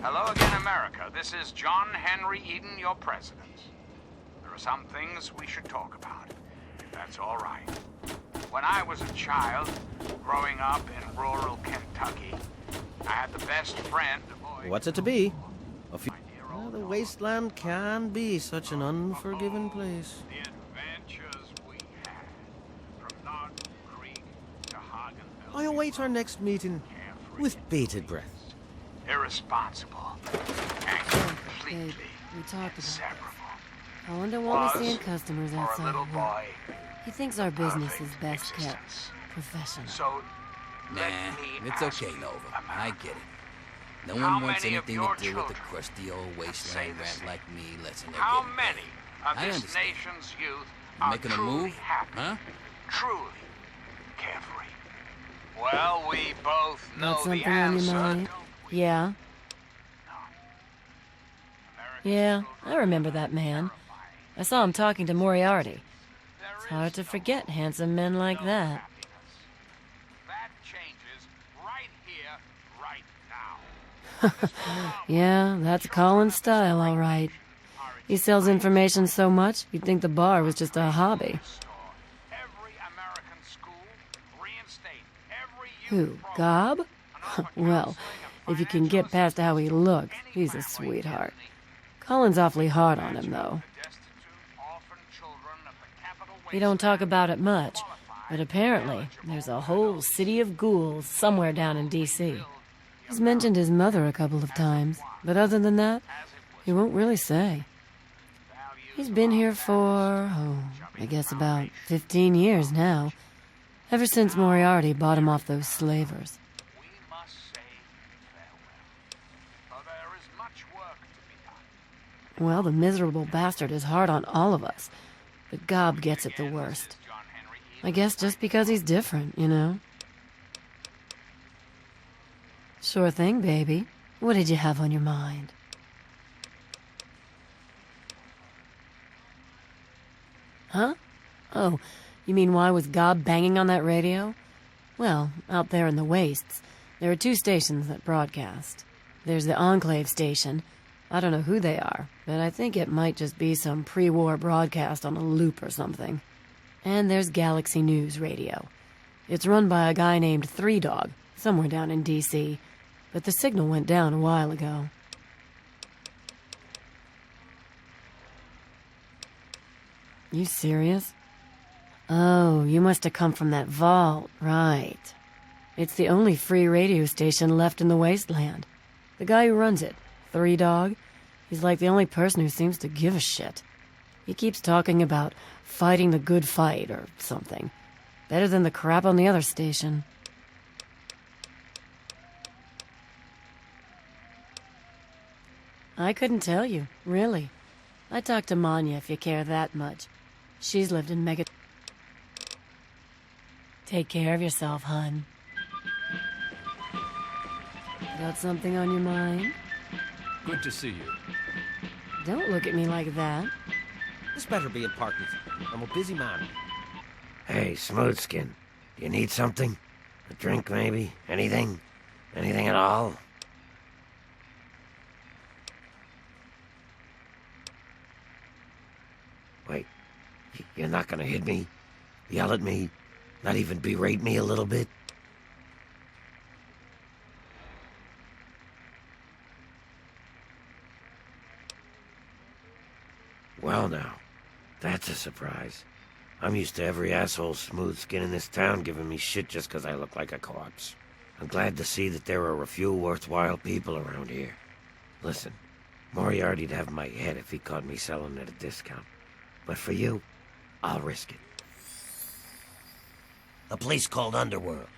Hello again, America. This is John Henry Eden, your president. There are some things we should talk about, if that's all right. When I was a child, growing up in rural Kentucky, I had the best friend. What's it to be? Well, the wasteland can be such an unforgiving place. The adventures we had, from Norton Creek to Hagenville. I await our next meeting with bated breath. Irresponsible and completely we talked about inseparable. Colin don't want me Was, seeing customers for a outside little of work. boy, He thinks our business is perfect best kept existence. professional. So, Nah, it's okay, Nova. I get it. No How one wants many of anything your to do with a children crusty old wasteland rat like me letting their how get many of I this understand. nation's youth You are making a truly move? happy, Huh? truly carefree? Well, we both know Got the something on your answer. mind? Yeah. Yeah, I remember that man. I saw him talking to Moriarty. It's hard to forget handsome men like that. That changes right here, right now. Yeah, that's Colin's style, all right. He sells information so much, you'd think the bar was just a hobby. Who, Gob? Well, if you can get past how he looks, he's a sweetheart. Colin's awfully hard on him, though. He don't talk about it much, but apparently there's a whole city of ghouls somewhere down in D.C. He's mentioned his mother a couple of times, but other than that, he won't really say. He's been here for, I guess about 15 years now, ever since Moriarty bought him off those slavers. Well, the miserable bastard is hard on all of us, but Gob gets it the worst. I guess just because he's different, you know? Sure thing, baby. What did you have on your mind? Huh? Oh, you mean why was Gob banging on that radio? Well, out there in the wastes, there are 2 stations that broadcast. There's the Enclave station. I don't know who they are, but I think it might just be some pre-war broadcast on a loop or something. And there's Galaxy News Radio. It's run by a guy named Three Dog, somewhere down in D.C., but the signal went down a while ago. You serious? Oh, you must have come from that vault, right. It's the only free radio station left in the wasteland. The guy who runs it, Three Dog, he's like the only person who seems to give a shit. He keeps talking about fighting the good fight or something. Better than the crap on the other station. I couldn't tell you, really. I talked to Manya if you care that much. She's lived in Mega... Take care of yourself, hun. Got something on your mind? Good to see you. Don't look at me like that. This better be important. I'm a busy man. Hey, Smoothskin, do you need something? A drink, maybe? Anything? Anything at all? Wait, you're not gonna hit me? Yell at me? Not even berate me a little bit? Well now, that's a surprise. I'm used to every asshole smooth skin in this town giving me shit just 'cause I look like a corpse. I'm glad to see that there are a few worthwhile people around here. Listen, Moriarty'd have my head if he caught me selling at a discount. But for you, I'll risk it. A place called Underworld.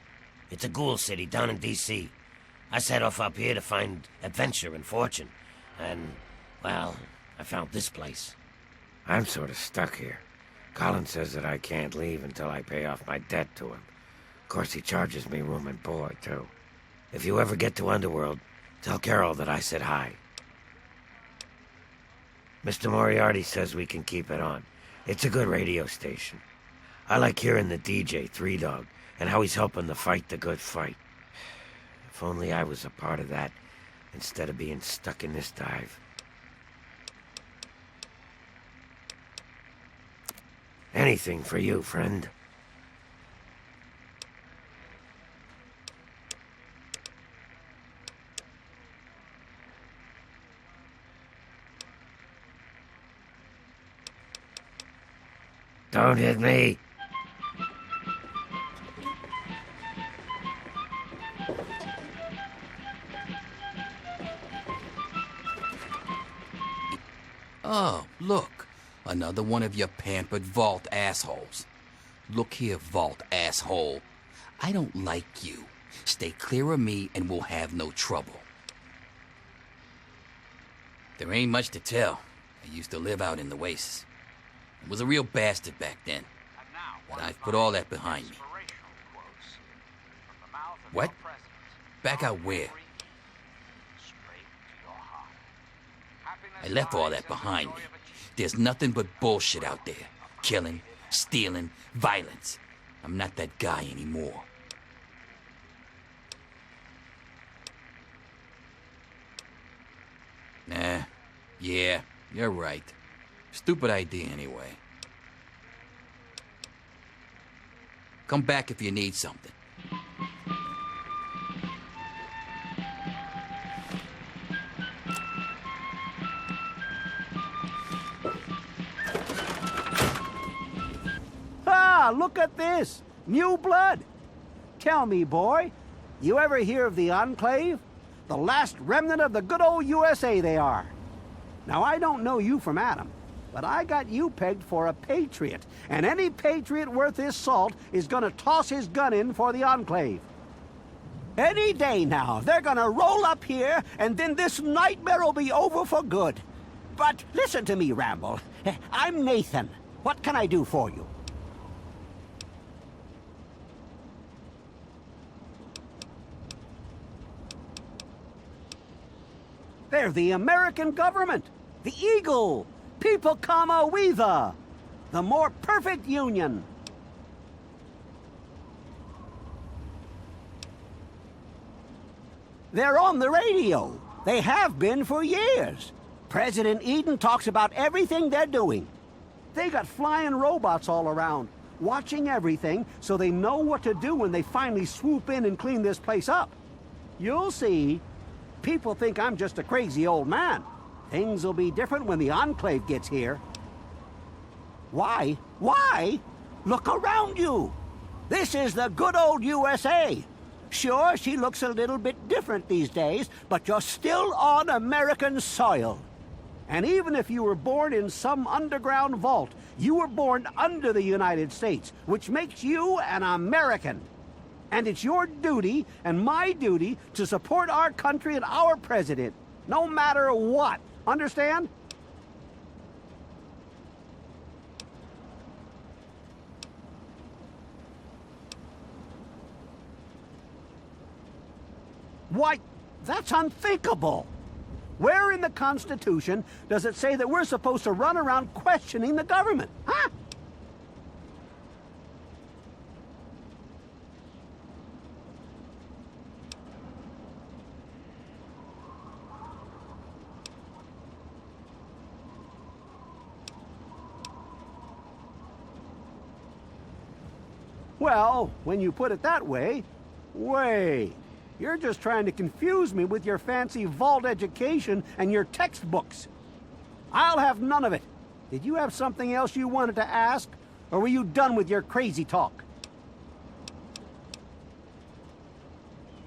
It's a ghoul city down in D.C. I set off up here to find adventure and fortune. And, well, I found this place. I'm sort of stuck here. Colin says that I can't leave until I pay off my debt to him. Of course, he charges me room and board, too. If you ever get to Underworld, tell Carol that I said hi. Mr. Moriarty says we can keep it on. It's a good radio station. I like hearing the DJ, Three Dog, and how he's helping to fight the good fight. If only I was a part of that, instead of being stuck in this dive. Anything for you, friend. Don't hit me. Oh, look. Another one of your pampered vault assholes. Look here, vault asshole. I don't like you. Stay clear of me and we'll have no trouble. There ain't much to tell. I used to live out in the wastes. I was a real bastard back then. But I've put all that behind me. What? Back out where? I left all that behind me. There's nothing but bullshit out there. Killing, stealing, violence. I'm not that guy anymore. Nah, yeah, you're right. Stupid idea anyway. Come back if you need something. Ah, look at this! New blood! Tell me, boy, you ever hear of the Enclave? The last remnant of the good old USA they are. Now, I don't know you from Adam, but I got you pegged for a patriot, and any patriot worth his salt is gonna toss his gun in for the Enclave. Any day now, they're gonna roll up here, and then this nightmare will be over for good. But listen to me, Ramble. I'm Nathan. What can I do for you? They're the American government, the Eagle, People Kama Weather, the more perfect union. They're on the radio. They have been for years. President Eden talks about everything they're doing. They got flying robots all around, watching everything so they know what to do when they finally swoop in and clean this place up. You'll see. People think I'm just a crazy old man. Things will be different when the Enclave gets here. Why? Why? Look around you. This is the good old USA. Sure, she looks a little bit different these days, but you're still on American soil. And even if you were born in some underground vault, you were born under the United States, which makes you an American. And it's your duty and my duty to support our country and our president, no matter what. Understand? Why, that's unthinkable. Where in the Constitution does it say that we're supposed to run around questioning the government? Huh? Well, when you put it that way, wait. You're just trying to confuse me with your fancy vault education and your textbooks. I'll have none of it. Did you have something else you wanted to ask, or were you done with your crazy talk?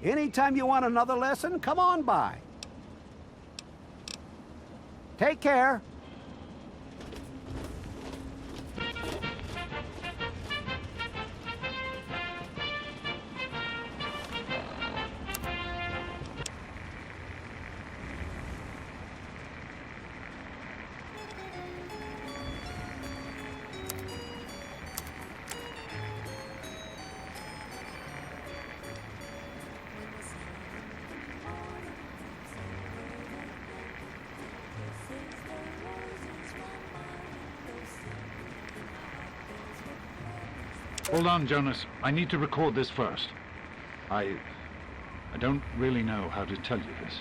Anytime you want another lesson, come on by. Take care. Hold on, Jonas. I need to record this first. I don't really know how to tell you this.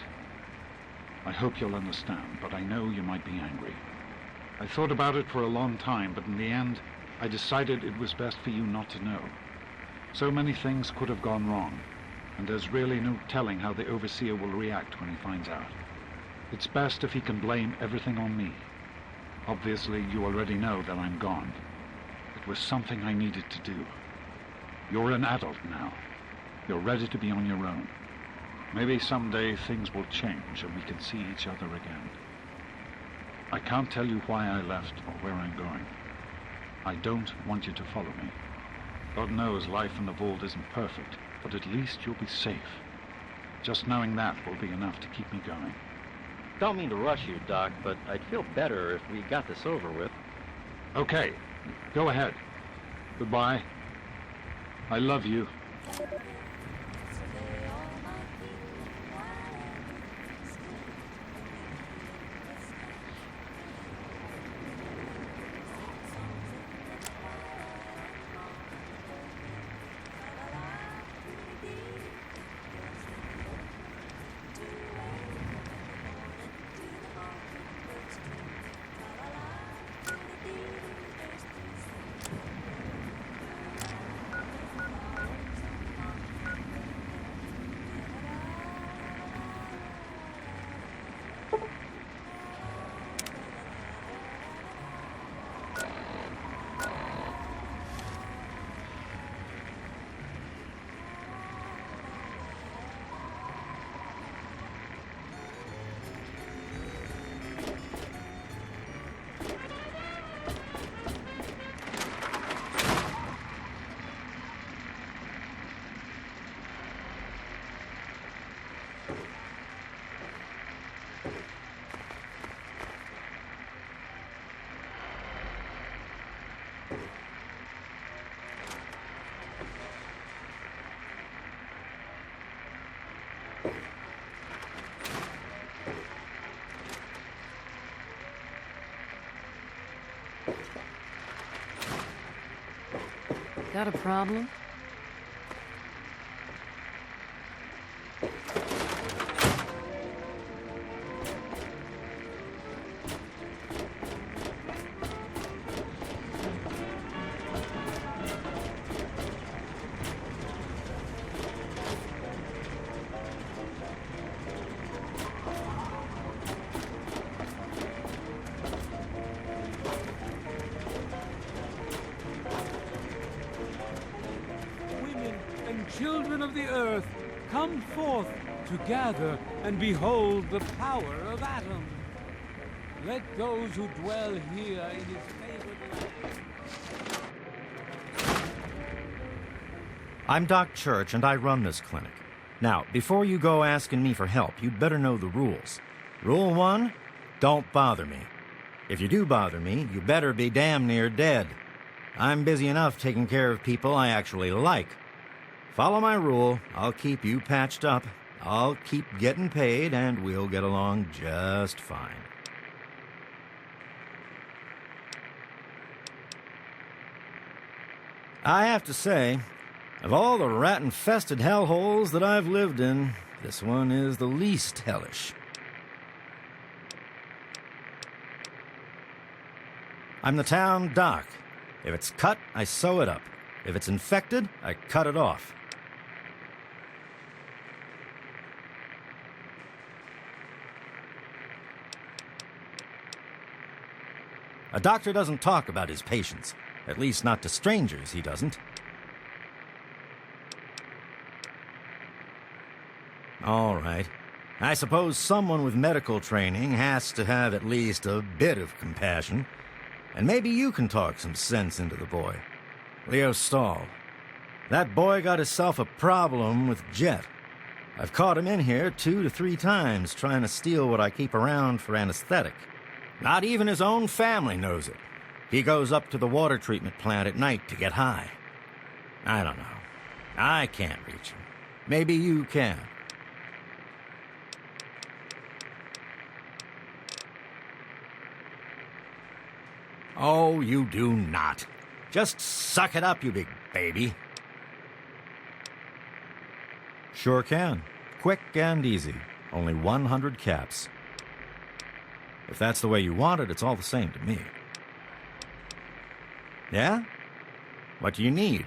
I hope you'll understand, but I know you might be angry. I thought about it for a long time, but in the end, I decided it was best for you not to know. So many things could have gone wrong, and there's really no telling how the Overseer will react when he finds out. It's best if he can blame everything on me. Obviously, you already know that I'm gone. It was something I needed to do. You're an adult now. You're ready to be on your own. Maybe someday things will change and we can see each other again. I can't tell you why I left or where I'm going. I don't want you to follow me. God knows life in the vault isn't perfect, but at least you'll be safe. Just knowing that will be enough to keep me going. Don't mean to rush you, Doc, but I'd feel better if we got this over with. Okay, go ahead. Goodbye. I love you. Got a problem? Children of the earth, come forth to gather and behold the power of Atom. Let those who dwell here in his favored land. I'm Doc Church, and I run this clinic. Now, before you go asking me for help, you'd better know the rules. Rule 1, don't bother me. If you do bother me, you better be damn near dead. I'm busy enough taking care of people I actually like. Follow my rule, I'll keep you patched up, I'll keep getting paid, and we'll get along just fine. I have to say, of all the rat-infested hellholes that I've lived in, this one is the least hellish. I'm the town doc. If it's cut, I sew it up. If it's infected, I cut it off. A doctor doesn't talk about his patients. At least not to strangers, he doesn't. All right. I suppose someone with medical training has to have at least a bit of compassion. And maybe you can talk some sense into the boy. Leo Stahl. That boy got himself a problem with Jet. I've caught him in here 2 to 3 times trying to steal what I keep around for anesthetic. Not even his own family knows it. He goes up to the water treatment plant at night to get high. I don't know. I can't reach him. Maybe you can. Oh, you do not. Just suck it up, you big baby. Sure can. Quick and easy. Only 100 caps. If that's the way you want it, it's all the same to me. Yeah? What do you need?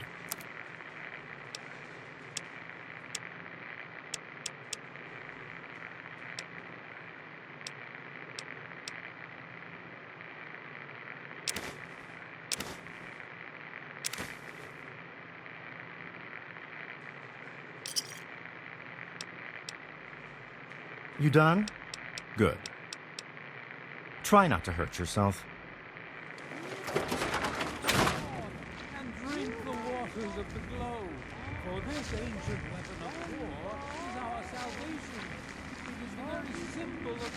You done? Good. Try not to hurt yourself. And drink the waters of the globe, for this ancient weapon of war is our salvation. It is the very symbol of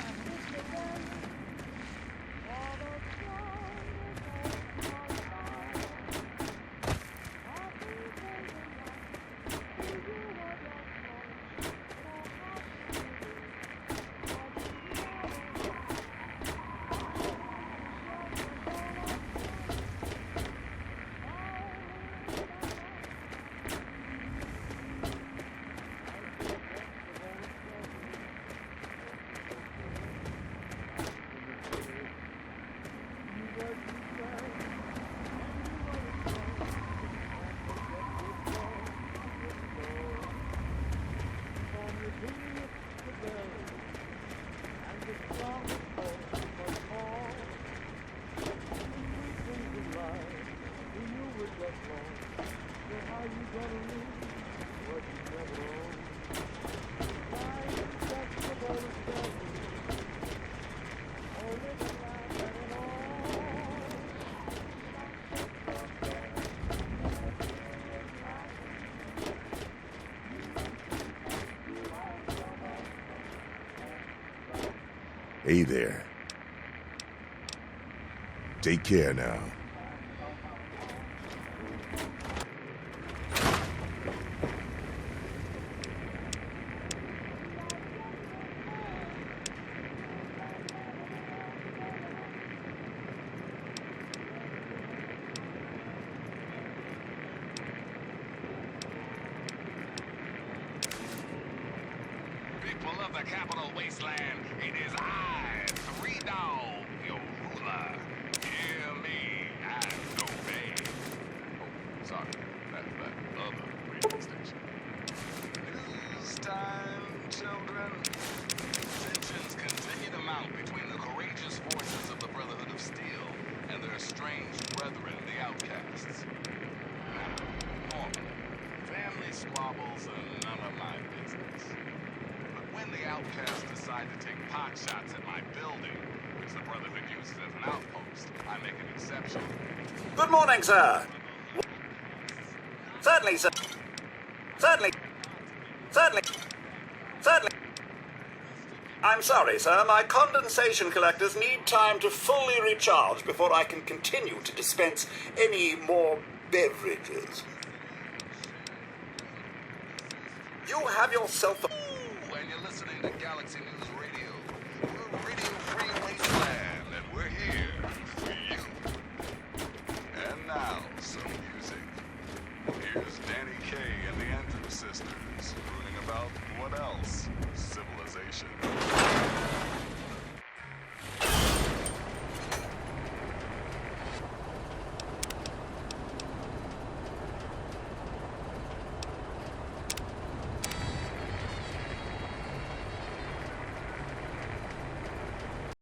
Hey there. Take care now. People of the capital wasteland, it is I, Three Dog, your ruler. Hear me and obey. Oh, sorry, that's that other radio station. News time, children. Tensions continue to mount between the courageous forces of the Brotherhood of Steel and their strange brethren, the Outcasts. Normally, family squabbles are none of my business. When the Outcasts decide to take pot shots at my building, which the Brotherhood uses as an outpost, I make an exception. Good morning, sir. Certainly, sir. Certainly. I'm sorry, sir. My condensation collectors need time to fully recharge before I can continue to dispense any more beverages. You have yourself a... And you're listening to Galaxy News Radio. We're Radio Free Wasteland, and we're here for you. And now, some music. Here's Danny Kaye and the Anthem Sisters, crooning about what else? Civilization.